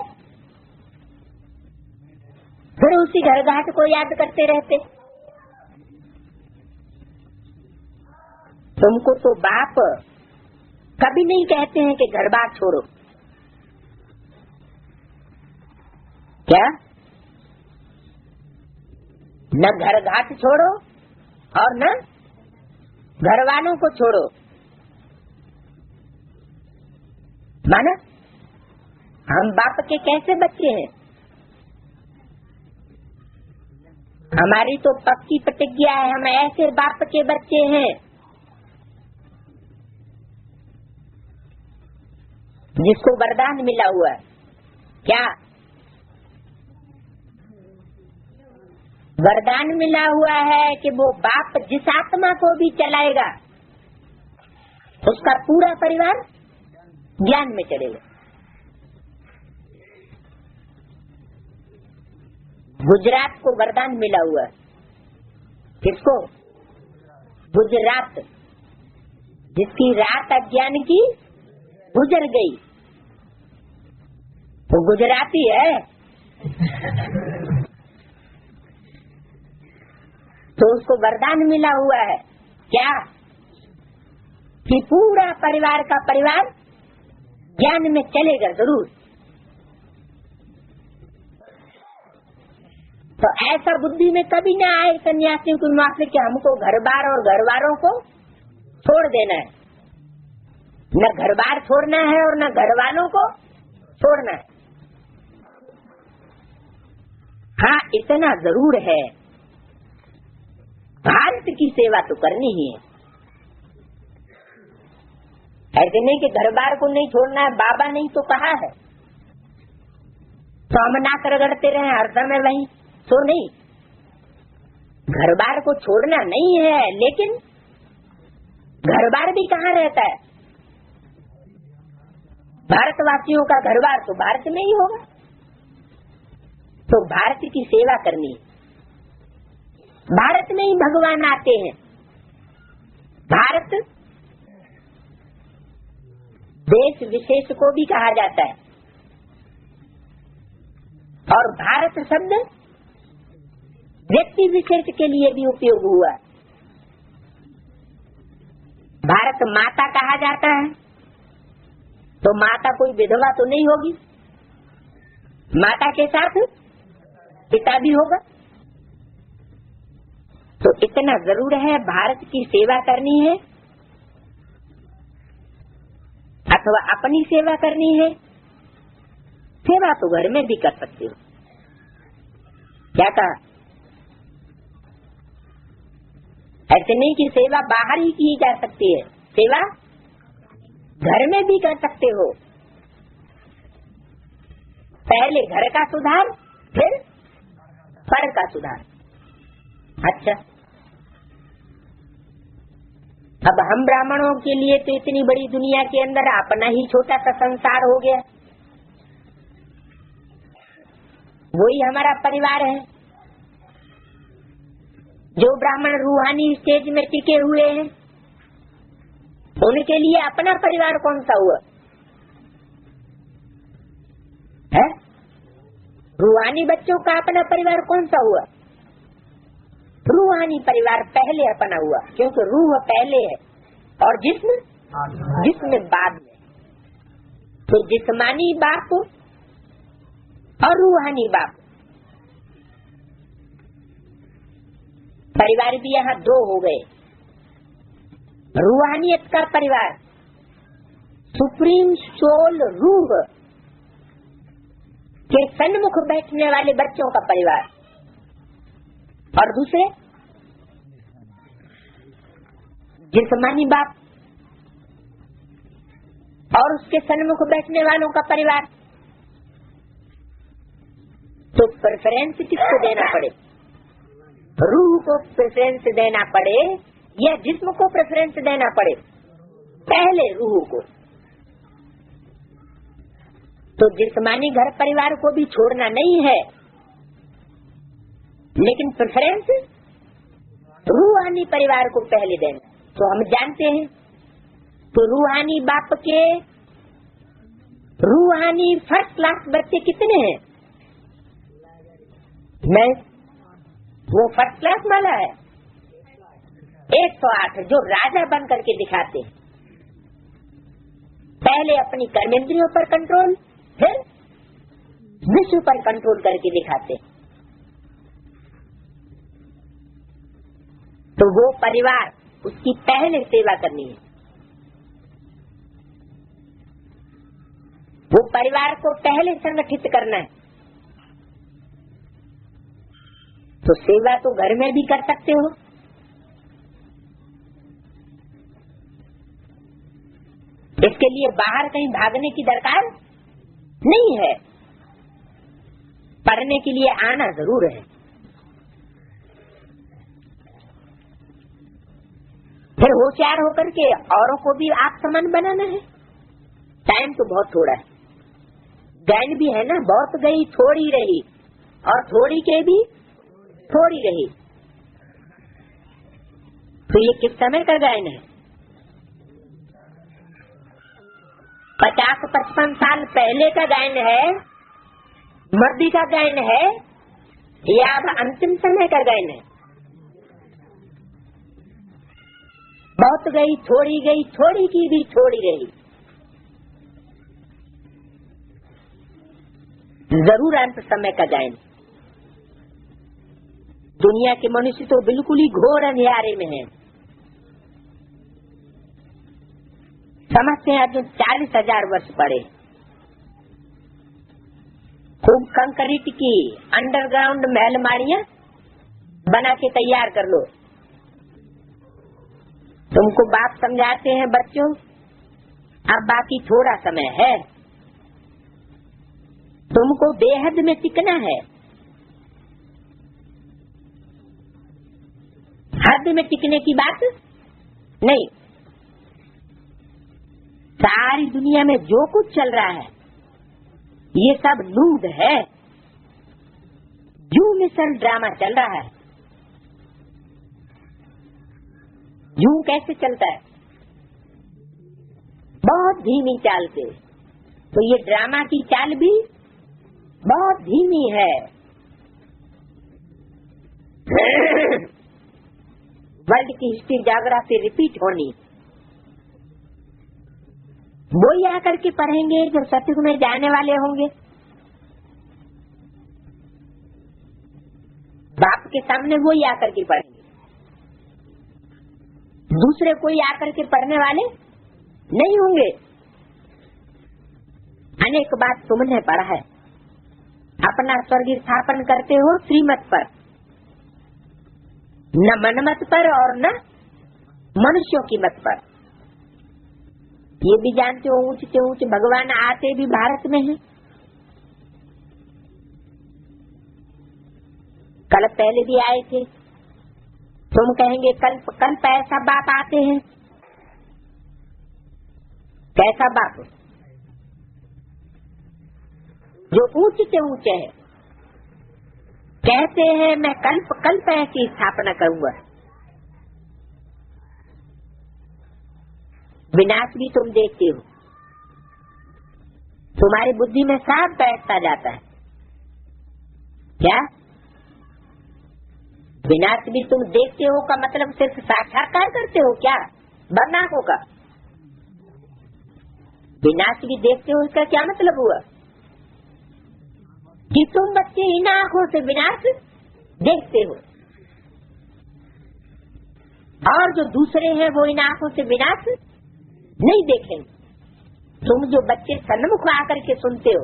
फिर उसी घर घाट को याद करते रहते। तुमको तो बाप कभी नहीं कहते हैं कि घर बार छोड़ो, क्या न घर घाट छोड़ो और न घर वालों को छोड़ो। माना हम बाप के कैसे बच्चे हैं? हमारी तो पक्की प्रतिज्ञा है, हम ऐसे बाप के बच्चे हैं जिसको वरदान मिला हुआ है। क्या वरदान मिला हुआ है कि वो बाप जिस आत्मा को भी चलाएगा उसका पूरा परिवार ज्ञान में चलेगा। गुजरात को वरदान मिला हुआ है। किसको? गुजरात, जिसकी रात अज्ञान की गुजर गई वो गुजराती है। तो उसको वरदान मिला हुआ है क्या कि पूरा परिवार का परिवार ज्ञान में चलेगा जरूर। तो ऐसा बुद्धि में कभी ना आए सन्यासियों की माफी कि हमको घर बार और घर वालों को छोड़ देना है। न घर बार छोड़ना है और न घर वालों को छोड़ना है। हाँ, इतना जरूर है, भारत की सेवा तो करनी ही है। ऐसे नहीं कि घर बार को नहीं छोड़ना है, बाबा नहीं तो कहा है तो हम नाक रगड़ते रहे हर समय वही, तो नहीं। घर बार को छोड़ना नहीं है, लेकिन घर बार भी कहाँ रहता है? भारतवासियों का घर बार तो भारत में ही होगा। तो भारत की सेवा करनी है। भारत में ही भगवान आते हैं। भारत देश विशेष को भी कहा जाता है और भारत शब्द व्यक्ति विशेष के लिए भी उपयोग हुआ। भारत माता कहा जाता है तो माता कोई विधवा तो नहीं होगी, माता के साथ पिता भी होगा। तो इतना जरूर है, भारत की सेवा करनी है अथवा अपनी सेवा करनी है। सेवा तो घर में भी कर सकते हो। क्या कहा? ऐसे नहीं कि सेवा बाहर ही की जा सकती है, सेवा घर में भी कर सकते हो। पहले घर का सुधार, फिर पर का सुधार। अच्छा, अब हम ब्राह्मणों के लिए तो इतनी बड़ी दुनिया के अंदर अपना ही छोटा सा संसार हो गया, वही हमारा परिवार है। जो ब्राह्मण रूहानी स्टेज में टिके हुए हैं उनके लिए अपना परिवार कौन सा हुआ है? रूहानी बच्चों का अपना परिवार कौन सा हुआ? रूहानी परिवार पहले अपना हुआ, क्योंकि रूह पहले है और जिस्म बाद में। तो जिस्मानी बाप और रूहानी बाप, परिवार भी यहाँ दो हो गए। रूहानियत का परिवार, सुप्रीम सोल रूह के सन्मुख बैठने वाले बच्चों का परिवार, और दूसरे जिस्मानी बाप और उसके सन्मुख बैठने वालों का परिवार। तो प्रेफरेंस किसको देना पड़े? रूह को प्रेफरेंस देना पड़े या जिस्म को प्रेफरेंस देना पड़े? पहले रूह को। तो जिस्मानी घर परिवार को भी छोड़ना नहीं है, लेकिन प्रेफरेंस रूहानी परिवार को पहले देना। तो हम जानते हैं तो रूहानी बाप के रूहानी फर्स्ट क्लास बच्चे कितने हैं? मैं वो फर्स्ट क्लास वाला है 108, जो राजा बन करके दिखाते हैं। पहले अपनी कर्मेंद्रियों पर कंट्रोल, फिर विश्व पर कंट्रोल करके दिखाते हैं। तो वो परिवार, उसकी पहले सेवा करनी है। वो परिवार को पहले संगठित करना है। तो सेवा तो घर में भी कर सकते हो, इसके लिए बाहर कहीं भागने की दरकार नहीं है। पढ़ने के लिए आना जरूर है। फिर होशियार होकर के औरों को भी आप समान बनाना है। टाइम तो बहुत थोड़ा है, गैन भी है ना, बहुत गई थोड़ी रही, और थोड़ी के भी थोड़ी रही। तो ये किस समय का गायन है? 50-55 साल पहले का गायन है, मर्दी का गायन है, या अब अंतिम समय का गायन है? बहुत गई, थोड़ी की भी थोड़ी रही। जरूर अंत समय का गायन। दुनिया के मनुष्य तो बिल्कुल ही घोर अंधियारे में है। समझते हैं जो 40,000 वर्ष पड़े, खूब कंक्रीट की अंडरग्राउंड महलमारियां बना के तैयार कर लो। तुमको बाप समझाते हैं बच्चों, अब बाकी थोड़ा समय है, तुमको बेहद में टिकना है। हद में टिकने की बात नहीं। सारी दुनिया में जो कुछ चल रहा है ये सब लूट है, जू मिसल ड्रामा चल रहा है। जू कैसे चलता है? बहुत धीमी चाल से। तो ये ड्रामा की चाल भी बहुत धीमी है। वर्ल्ड की हिस्ट्री ज्योग्राफी रिपीट होनी, वो ही आकर के पढ़ेंगे जो सतयुग में जाने वाले होंगे। बाप के सामने वो ही आकर के पढ़ेंगे, दूसरे कोई आकर के पढ़ने वाले नहीं होंगे। अनेक बात तुमने पढ़ा है, अपना स्वर्ग स्थापन करते हो श्रीमत पर, न मनमत पर और न मनुष्यों की मत पर। ये भी जानते हो ऊंच से ऊंच भगवान आते भी भारत में हैं। कल पहले भी आए थे। तुम कहेंगे कल ऐसा बाप आते हैं। कैसा बाप? जो ऊंच से ऊंचे है, कहते हैं मैं कल्प की स्थापना करूंगा। विनाश भी तुम देखते हो, तुम्हारी बुद्धि में साफ बैठता जाता है। क्या विनाश भी तुम देखते हो का मतलब सिर्फ साक्षात्कार करते हो क्या? बर्नाकों का विनाश भी देखते हो, इसका क्या मतलब हुआ कि तुम बच्चे इन आंखों से विनाश देखते हो, और जो दूसरे हैं वो इन आंखों से विनाश नहीं देखेंगे। तुम जो बच्चे सन्मुख आकर के सुनते हो,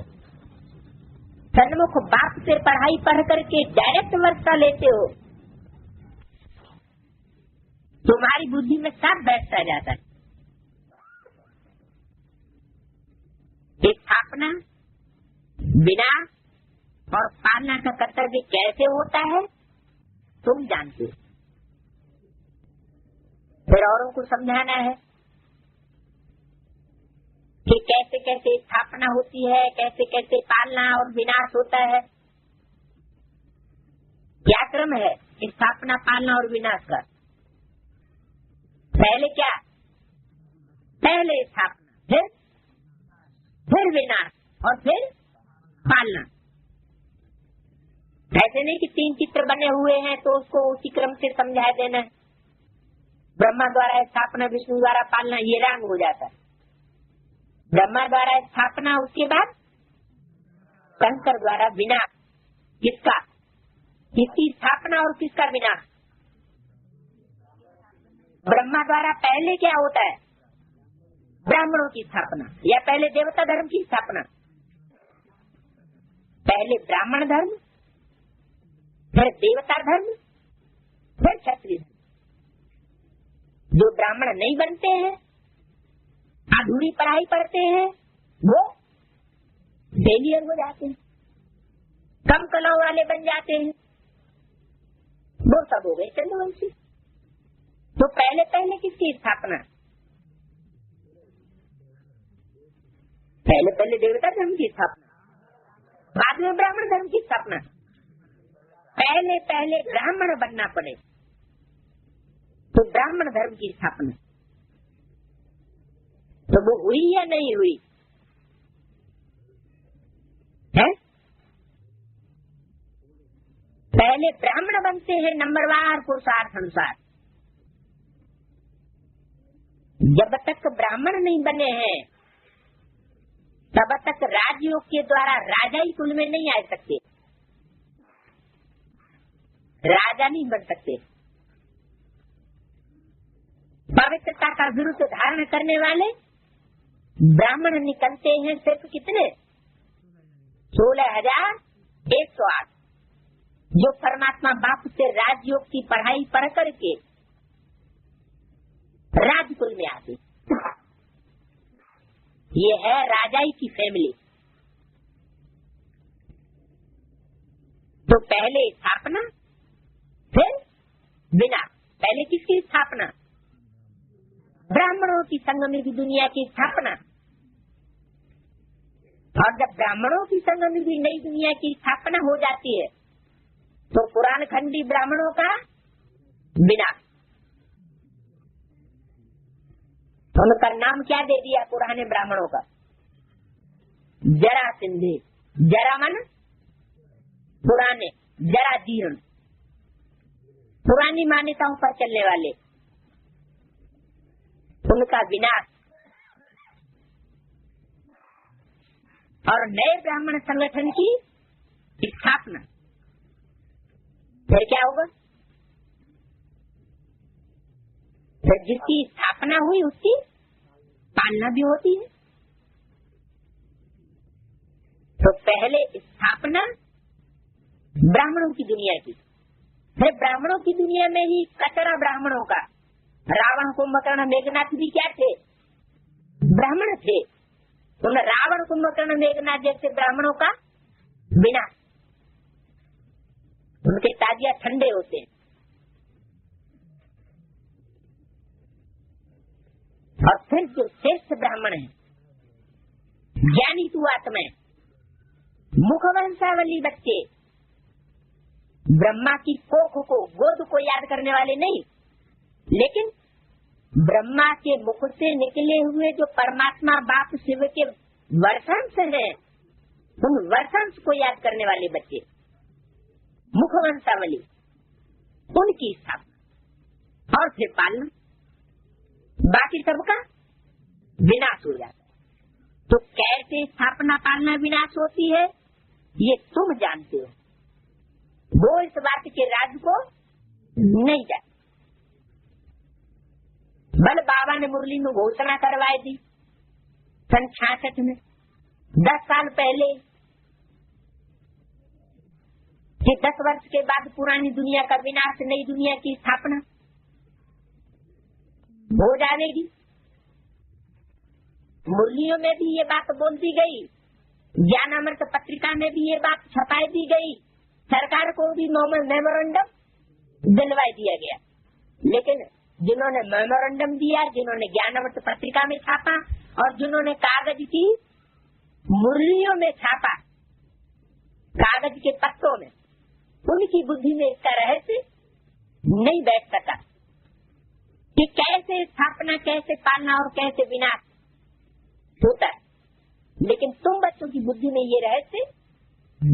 सन्मुख बाप से पढ़ाई पढ़ करके डायरेक्ट वर्षा लेते हो, तुम्हारी बुद्धि में सब बैठता जाता है। स्थापना, विनाश और पालना का कर्तव्य कैसे होता है तुम जानते हो, फिर औरों को समझाना है कि कैसे कैसे स्थापना होती है, कैसे कैसे पालना और विनाश होता है। क्या क्रम है स्थापना, पालना और विनाश का? पहले क्या? पहले स्थापना, फिर विनाश और फिर पालना। ऐसे नहीं कि 3 चित्र बने हुए हैं तो उसको उसी क्रम से समझा देना है। ब्रह्मा द्वारा स्थापना, विष्णु द्वारा पालना, ये रंग हो जाता है। ब्रह्मा द्वारा स्थापना, उसके बाद शंकर द्वारा विनाश। किसका? किसकी स्थापना और किसका विनाश? ब्रह्मा द्वारा पहले क्या होता है? ब्राह्मणों की स्थापना, या पहले देवता धर्म की स्थापना? पहले ब्राह्मण धर्म, फिर देवता धर्म, फिर क्षत्रिय धर्म। जो ब्राह्मण नहीं बनते हैं, अधूरी पढ़ाई पढ़ते हैं, वो फेलियर हो जाते हैं, कम कलाओं वाले बन जाते हैं, वो सब हो गए चंद्रवंशी। तो पहले पहले किसकी स्थापना? पहले पहले देवता धर्म की स्थापना, बाद में ब्राह्मण धर्म की स्थापना। पहले पहले ब्राह्मण बनना पड़े तो ब्राह्मण धर्म की स्थापना, तो वो हुई या नहीं हुई है? पहले ब्राह्मण बनते हैं नंबरवार पुरुषार्थ अनुसार। जब तक ब्राह्मण नहीं बने हैं तब तक राजयोग के द्वारा राजाई कुल में नहीं आ सकते, राजा नहीं बन सकते। पवित्रता का विरुद्ध धारण करने वाले ब्राह्मण निकलते हैं सिर्फ कितने? 16,108, जो परमात्मा बाप से राजयोग की पढ़ाई पढ़ करके राजकुल में आते। ये है राजाई की फैमिली। तो पहले स्थापना, फिर विनाश। पहले किसकी स्थापना? ब्राह्मणों की संगम की दुनिया की स्थापना। और जब ब्राह्मणों की संगम की नई दुनिया की स्थापना हो जाती है तो पुराण खंडी ब्राह्मणों का विनाश। उनका नाम क्या दे दिया पुराने ब्राह्मणों का? जरा सिंधे। जरा मन पुराने, जरा जीर्ण, पुरानी मान्यताओं पर चलने वाले, उनका विनाश। और नए ब्राह्मण संगठन की स्थापना। फिर क्या होगा? फिर जिसकी स्थापना हुई उसकी पालना भी होती है। तो पहले स्थापना ब्राह्मणों की दुनिया की, फिर ब्राह्मणों की दुनिया में ही कचरा ब्राह्मणों का। रावण, कुंभकर्ण, मेघनाथ भी क्या थे? ब्राह्मण थे। तो रावण, कुंभकर्ण, मेघनाथ जैसे ब्राह्मणों का विनाश। उनके ताजिया ठंडे होते हैं। और फिर जो श्रेष्ठ ब्राह्मण है, ज्ञानी तू आत्मा, मुखवंशावली बच्चे, ब्रह्मा की कोख को, गोद को याद करने वाले नहीं, लेकिन ब्रह्मा के मुख से निकले हुए जो परमात्मा बाप शिव के वर्षांश हैं, उन वर्षांश को याद करने वाले बच्चे, मुखवंशावली, उनकी स्थापना और फिर पालना। बाकी सबका विनाश हो जाता है। तो कैसे स्थापना पालना विनाश होती है ये तुम जानते हो, वो इस बात के राज को नहीं जानते। बल बाबा ने मुरली में घोषणा करवाई दी सन 66 में, 10 साल पहले, कि 10 वर्ष के बाद पुरानी दुनिया का विनाश, नई दुनिया की स्थापना हो जाएगी। मुरलियों में भी ये बात बोल दी गई, ज्ञानामृत पत्रिका में भी ये बात छपाई दी गई, सरकार को भी मेमोरेंडम दिलवाई दिया गया। लेकिन जिन्होंने मेमोरेंडम दिया, जिन्होंने ज्ञानामृत पत्रिका में छापा और जिन्होंने कागज की मुरलियों में छापा, कागज के पत्तों में, उनकी बुद्धि में इसका रहस्य नहीं बैठ सका कि कैसे स्थापना, कैसे पालना और कैसे विनाश होता है। लेकिन तुम बच्चों की बुद्धि में ये रहस्य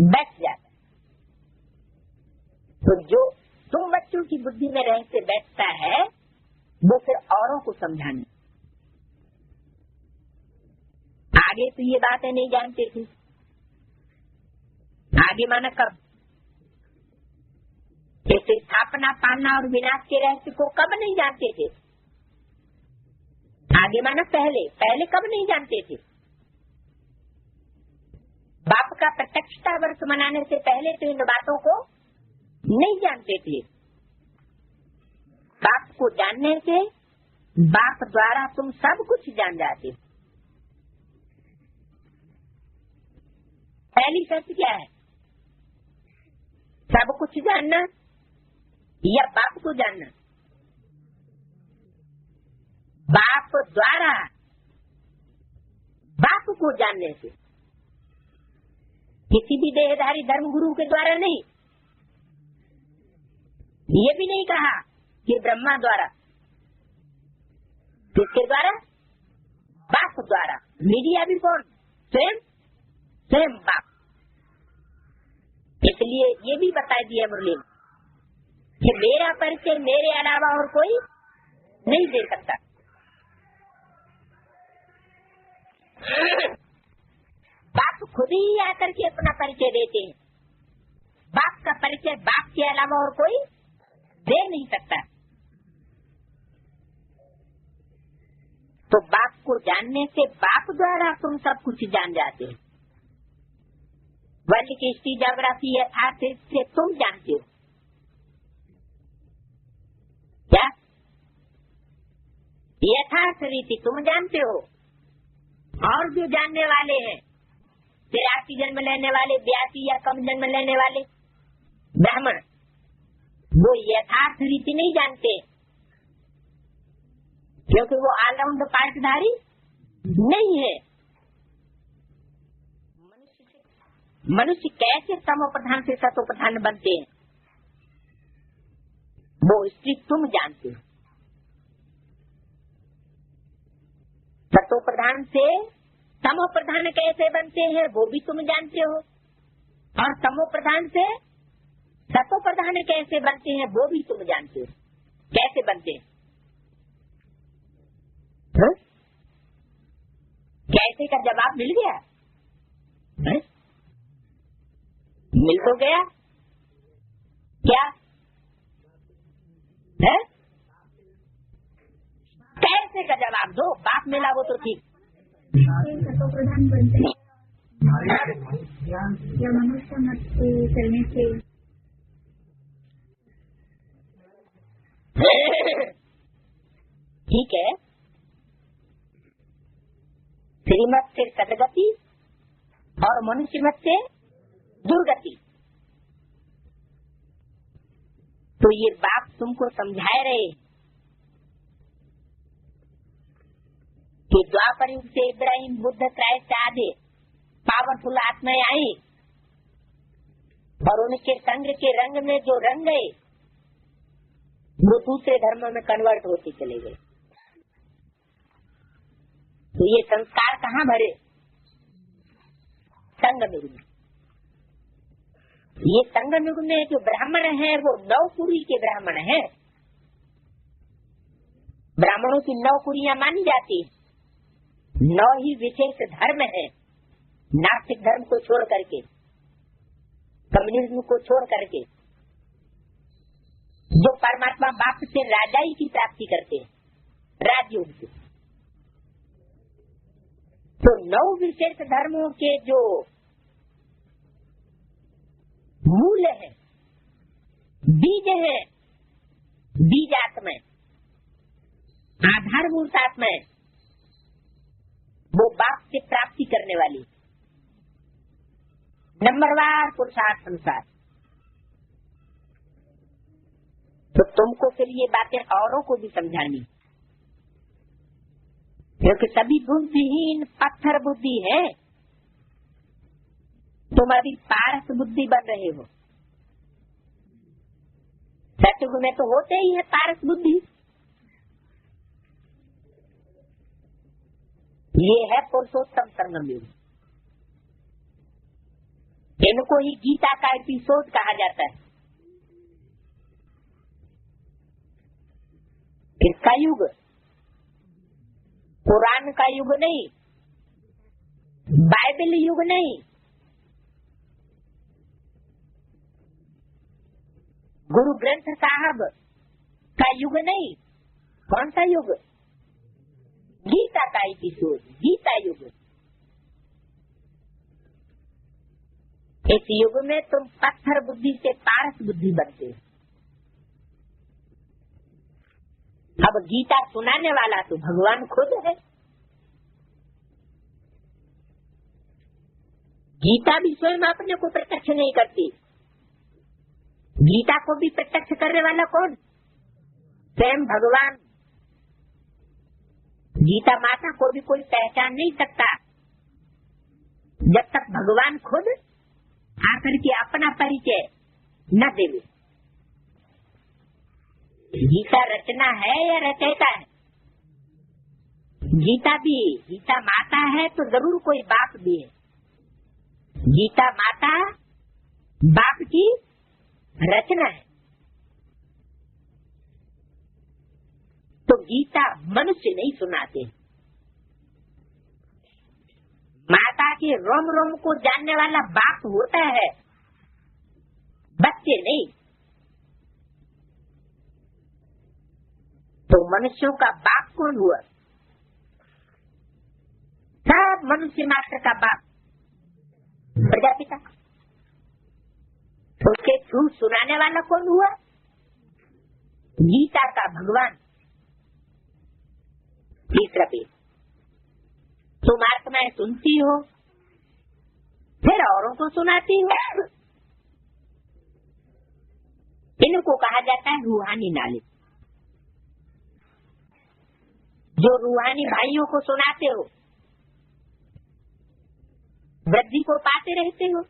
बैठ जाता है। तो जो तुम बच्चों की बुद्धि में रहस्य बैठता है वो फिर औरों को समझाने। आगे तो ये बातें नहीं जानते थे, आगे माना कब, जैसे स्थापना पालना और विनाश के रहस्य को कब नहीं जानते थे। आगे माना पहले कब नहीं जानते थे। बाप का प्रत्यक्षता वर्ष मनाने से पहले तो इन बातों को नहीं जानते थे। बाप को जानने से बाप द्वारा तुम सब कुछ जान जाते। पहली शर्त क्या है, सब कुछ जानना या बाप को जानना। बाप द्वारा, बाप को जानने से, किसी भी देहधारी धर्म गुरु के द्वारा नहीं। ये भी नहीं कहा कि ब्रह्मा द्वारा, किसके द्वारा, बाप द्वारा। मीडिया भी कौन, स्वयं बाप। इसलिए ये भी बता दिया मुरली में कि मेरा परिचय मेरे अलावा और कोई नहीं दे सकता। बाप खुद ही आकर के अपना परिचय देते हैं। बाप का परिचय बाप के अलावा और कोई दे नहीं सकता। तो बाप को जानने से बाप द्वारा तुम सब कुछ जान जाते हो। वर्ल्ड की हिस्ट्री, ज्योग्राफी, यथार्थ से तुम जानते हो। क्या यथार्थ रीति तुम जानते हो, और जो जानने वाले हैं 83 जन्म लेने वाले, 82 या कम जन्म लेने वाले ब्राह्मण, वो यथार्थ रीति नहीं जानते, क्योंकि वो ऑलराउंड पाठधारी नहीं है। मनुष्य कैसे तमो प्रधान से सतो प्रधान बनते हैं वो स्त्री तुम जानते हो। सतो प्रधान से तमो प्रधान कैसे बनते हैं वो भी तुम जानते हो, और तमो प्रधान से सतो प्रधान कैसे बनते हैं वो भी तुम जानते हो। कैसे बनते हैं, कैसे का जवाब मिल गया, मिल तो गया क्या है? कैसे का जवाब दो, बाप मिला वो तो ठीक। सतो प्रधान बनते या मनुष्य मत चलने से ठीक है। श्रीमत से सदगति और मनुष्य मत से दुर्गति। तो ये बाप तुमको समझा रहे कि द्वापर युग से इब्राहिम, बुद्ध, क्राइस्ट आदि पावरफुल आत्माएं आई और उनके संग के रंग में जो रंग गए वो दूसरे धर्मों में कन्वर्ट होते चले गए। तो ये संस्कार कहाँ भरे? संगम युग में। ये संगम युग में जो ब्राह्मण है वो 9 कुरी के ब्राह्मण है। ब्राह्मणों की 9 कुरियां मानी जाती है। 9 ही विशेष धर्म है, नास्तिक धर्म को छोड़ करके, कम्युनिज्म को छोड़ करके, जो परमात्मा बाप से राजाई की प्राप्ति करते हैं, राजयोग से। तो 9 विशेष धर्मों के जो मूल है, बीज है, बीजात्मा, आधारभूत आत्मा, वो बाप से प्राप्ति करने वाली नंबरवार पुरुषार्थ संसार। तो तुमको फिर ये बातें औरों को भी समझानी, क्योंकि सभी बुद्धिहीन पत्थर बुद्धि है। तुम अभी पारस बुद्धि बन रहे हो। सतयुग में तो होते ही है पारस बुद्धि। ये है पुरुषोत्तम संगम युग। इनको ही गीता का एपिसोड कहा जाता है। किसका युग? कुरान का युग नहीं, बाइबल युग नहीं, गुरु ग्रंथ साहब का युग नहीं। कौन सा युग? गीता का एपिसोड, गीता युग। इस युग में तुम पत्थर बुद्धि से पारस बुद्धि बनते हो। अब गीता सुनाने वाला तो भगवान खुद है। गीता भी स्वयं अपने को प्रत्यक्ष नहीं करती। गीता को भी प्रत्यक्ष करने वाला कौन? स्वयं भगवान। गीता माता को भी कोई पहचान नहीं सकता जब तक भगवान खुद आकर के अपना परिचय न देवे। गीता रचना है या रचयिता है? गीता भी, गीता माता है तो जरूर कोई बाप भी है। गीता माता बाप की रचना है। तो गीता मनुष्य नहीं सुनाते। माता के रोम रोम को जानने वाला बाप होता है, बच्चे नहीं। तो मनुष्यों का बाप कौन हुआ? सब मनुष्य मात्र का बाप प्रजापिता। उसके थ्रू सुनाने वाला कौन हुआ? गीता का भगवान। तीसरा पेज। तुम आत्माएं सुनती हो, फिर औरों को सुनाती हो। इनको कहा जाता है रूहानी नॉलेज। जो रूहानी भाइयों को सुनाते हो, वृद्धि को पाते रहते हो।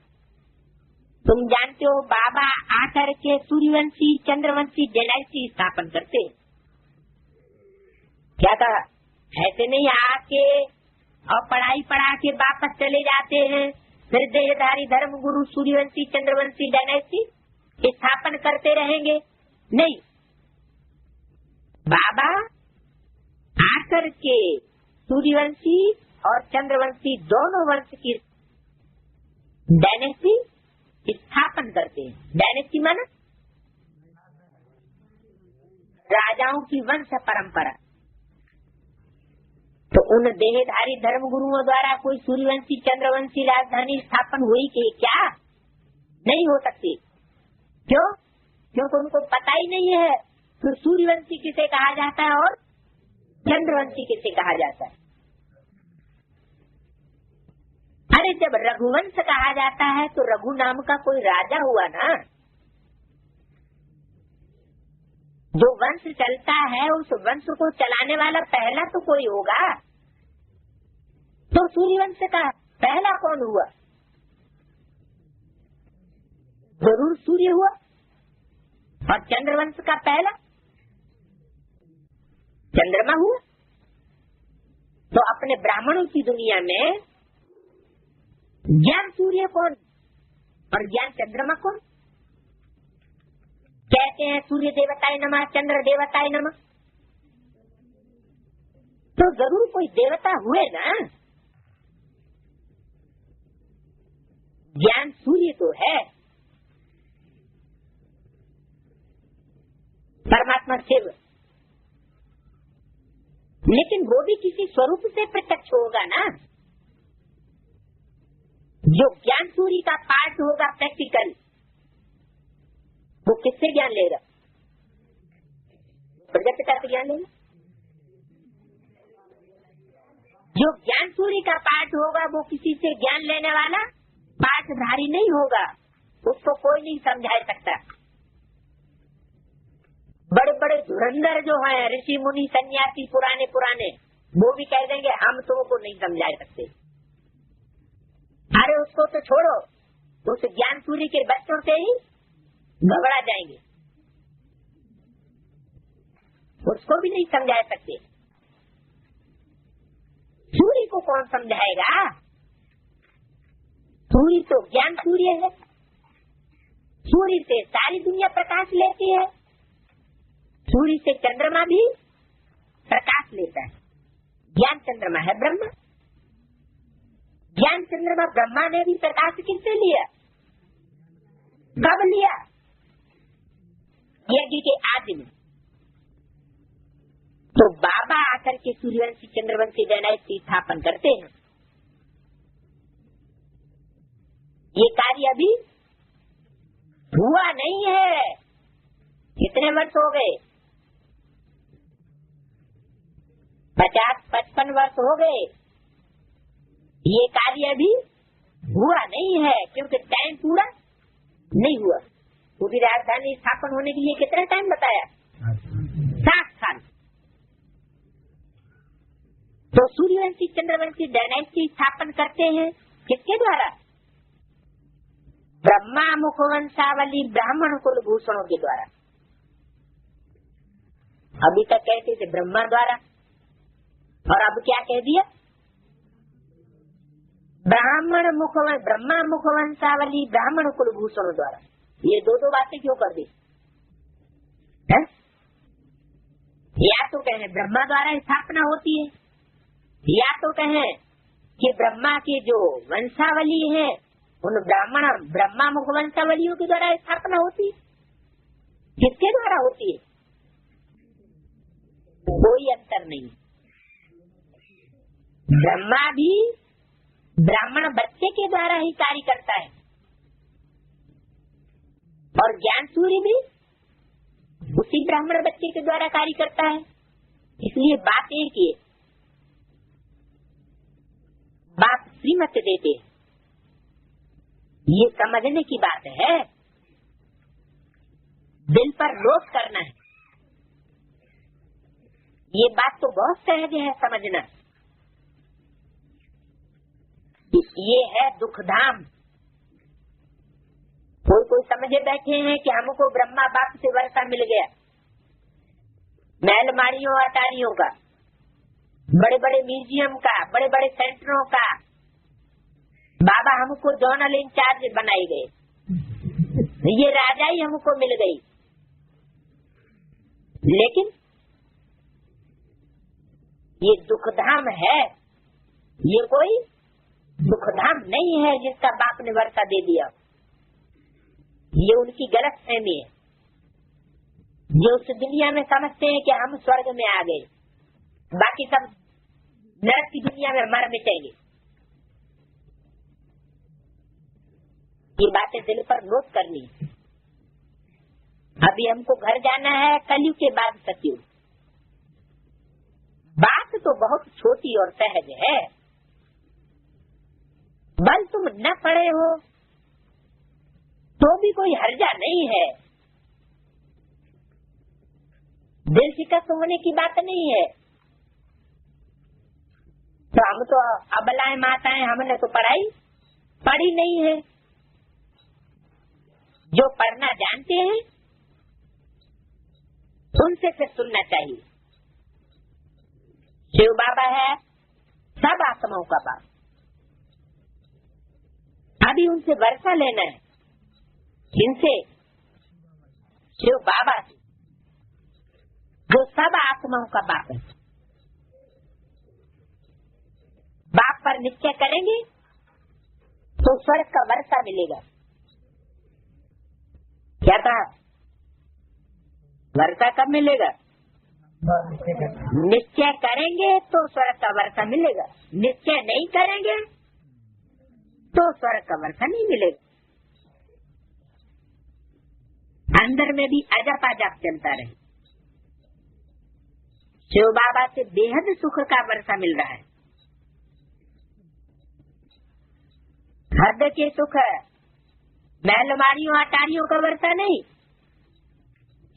तुम जानते हो बाबा आकर के सूर्यवंशी चंद्रवंशी डायनेस्टी स्थापन करते। क्या कहा? ऐसे नहीं आके और पढ़ाई पढ़ा के वापस चले जाते हैं, फिर देहधारी धर्म गुरु सूर्यवंशी चंद्रवंशी डायनेस्टी स्थापन करते रहेंगे। नहीं, बाबा आकर के सूर्यवंशी और चंद्रवंशी दोनों वंश की डायनेस्टी स्थापन करते हैं। डायनेस्टी माना राजाओं की वंश परंपरा। तो उन देहधारी धर्म गुरुओं द्वारा कोई सूर्यवंशी चंद्रवंशी राजधानी स्थापन हुई कि क्या? नहीं हो सकती। क्यों? क्योंकि उनको पता ही नहीं है तो सूर्यवंशी किसे कहा जाता है और चंद्रवंशी किसे कहा जाता है। अरे जब रघुवंश कहा जाता है तो रघु नाम का कोई राजा हुआ ना। जो वंश चलता है उस वंश को चलाने वाला पहला तो कोई होगा। तो सूर्यवंश का पहला कौन हुआ? जरूर सूर्य हुआ। और चंद्रवंश का पहला चंद्रमा हुआ। तो अपने ब्राह्मणों की दुनिया में ज्ञान सूर्य कौन और ज्ञान चंद्रमा कौन? कहते हैं सूर्य देवताय नमः, चंद्र देवताय नमः। तो जरूर कोई देवता हुए ना। ज्ञान सूर्य तो है, परमात्मा शिव, लेकिन वो भी किसी स्वरूप से प्रत्यक्ष होगा ना। जो ज्ञान सूर्य का पाठ होगा प्रैक्टिकल, वो किससे ज्ञान लेगा? प्रजापिता से ज्ञान लेगा। जो ज्ञान सूर्य का पाठ होगा वो किसी से ज्ञान लेने वाला पाठधारी नहीं होगा, उसको कोई नहीं समझा सकता। बड़े बड़े धुरंधर जो हैं, ऋषि मुनि सन्यासी पुराने पुराने, वो भी कह देंगे हम तुमको नहीं समझा सकते। अरे उसको तो छोड़ो, उस ज्ञान सूर्य के बच्चों से ही घबरा जाएंगे, उसको भी नहीं समझा सकते। सूर्य को कौन समझाएगा? सूर्य तो ज्ञान सूर्य है, सूर्य से सारी दुनिया प्रकाश लेती है, सूर्य से चंद्रमा भी प्रकाश लेता है। ज्ञान चंद्रमा है ब्रह्मा, ज्ञान चंद्रमा ब्रह्मा ने भी प्रकाश किससे लिया? कब लिया? यज्ञ के आदि में। तो बाबा आकर के सूर्यवंशी चंद्रवंशी डायनेस्टी स्थापन करते हैं। ये कार्य अभी हुआ नहीं है। कितने वर्ष हो गए? 50-55 वर्ष हो गए। ये कार्य अभी हुआ नहीं है, क्योंकि टाइम पूरा नहीं हुआ। वो भी राजधानी स्थापन होने के लिए कितना टाइम बताया? 7 साल। तो सूर्यवंशी चंद्रवंशी डायनेस्टी स्थापन करते हैं किसके द्वारा? ब्रह्मा मुखवंशावली ब्राह्मण कुलभूषणों के द्वारा। अभी तक कहते थे ब्रह्मा द्वारा, और अब क्या कह दिया? ब्रह्मा मुखवंशावली ब्राह्मण कुलभूषणों द्वारा। ये दो बातें क्यों कर दी? या तो कहें ब्रह्मा द्वारा स्थापना होती है, या तो कहें कि ब्रह्मा के जो वंशावली है उन ब्रह्मा मुखवंशावलियों के द्वारा स्थापना होती है। किसके द्वारा होती है? कोई अंतर नहीं। ब्रह्मा भी ब्राह्मण बच्चे के द्वारा ही कार्य करता है, और ज्ञान सूर्य भी उसी ब्राह्मण बच्चे के द्वारा कार्य करता है। इसलिए बात एक ही, बात श्रीमत देते, ये समझने की बात है, दिल पर लोट करना है। ये बात तो बहुत सहज है समझना। ये है दुखधाम। कोई समझे बैठे हैं कि हमको ब्रह्मा बाप से वर्षा मिल गया, महल माड़ियों अटारियों का, बड़े बड़े म्यूजियम का, बड़े बड़े सेंटरों का बाबा हमको जोनल इंचार्ज बनाए गए, ये राजाई हमको मिल गई। लेकिन ये दुखधाम है, ये कोई दुखधाम नहीं है जिसका बाप ने वर्षा दे दिया। ये उनकी गलत फहमी है, जो उस दुनिया में समझते हैं कि हम स्वर्ग में आ गए, बाकी सब नरक की दुनिया में मर मिटेंगे। ये बातें दिल पर नोट करनी है। अभी हमको घर जाना है, कलयुग के बाद सतयुग। बात तो बहुत छोटी और सहज है, बल तुम न पढ़े हो तो भी कोई हर्जा नहीं है। दिल शिकस्त होने की बात नहीं है। तो हम तो अबलाएं माताएं, हमने तो पढ़ी नहीं है। जो पढ़ना जानते हैं उनसे फिर सुनना चाहिए। शिव बाबा है सब आत्माओं का बाप। अभी उनसे वर्षा लेना है। जिनसे? शिव बाबा से, जो सब आत्माओं का बाप है। पर निश्चय करेंगे तो स्वर्ग का वर्षा मिलेगा। क्या कहा? वर्षा कब मिलेगा? निश्चय करेंगे तो स्वर्ग का वर्षा मिलेगा, निश्चय नहीं करेंगे तो स्वर्ग का वर्षा नहीं मिलेगा। अंदर में भी अजप अजप चलता रहे। शिव बाबा से बेहद सुख का वर्षा मिल रहा है। हद के सुख महलमारियों अटारियों का वर्षा नहीं,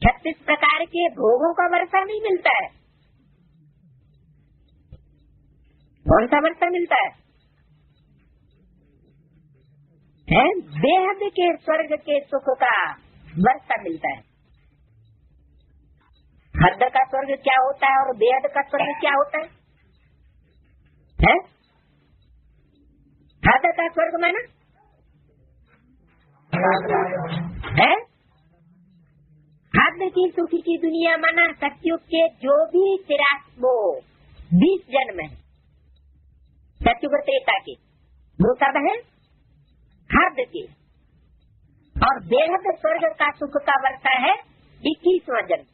36 प्रकार के भोगों का वर्षा नहीं मिलता है। कौन सा वर्षा मिलता है? बेहद के स्वर्ग के सुख का वर्षा मिलता है। हद का स्वर्ग क्या होता है और बेहद का स्वर्ग क्या होता है? हद का स्वर्ग माना है हद की सुखी की दुनिया माना सत्युग के जो भी 20 जन्म है सत्युग त्रेता के, वो सब है हद के। और बेहद स्वर्ग का सुख का वर्षा है 21वां जन्म,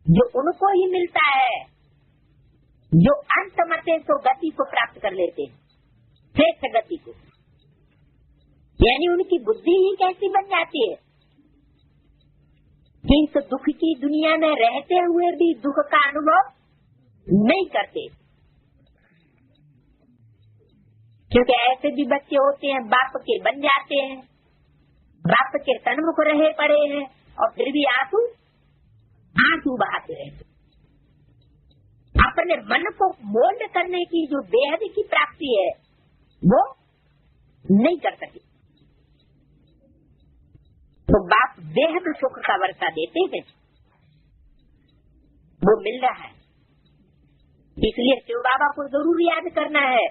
जो उनको ही मिलता है जो अंत मते सो गति को प्राप्त कर लेते हैं, श्रेष्ठ गति को। यानी उनकी बुद्धि ही कैसी बन जाती है कि इस दुख की दुनिया में रहते हुए भी दुख का अनुभव नहीं करते। क्योंकि ऐसे भी बच्चे होते हैं बाप के बन जाते हैं, बाप के सन्मुख रहे पड़े हैं और फिर भी आंसू बहाते रहते। अपने मन को मोल्ड करने की जो बेहद की प्राप्ति है वो नहीं कर सके। तो बाप बेहद सुख का वर्षा देते हैं, वो मिल रहा है। इसलिए शिव बाबा को जरूर याद करना है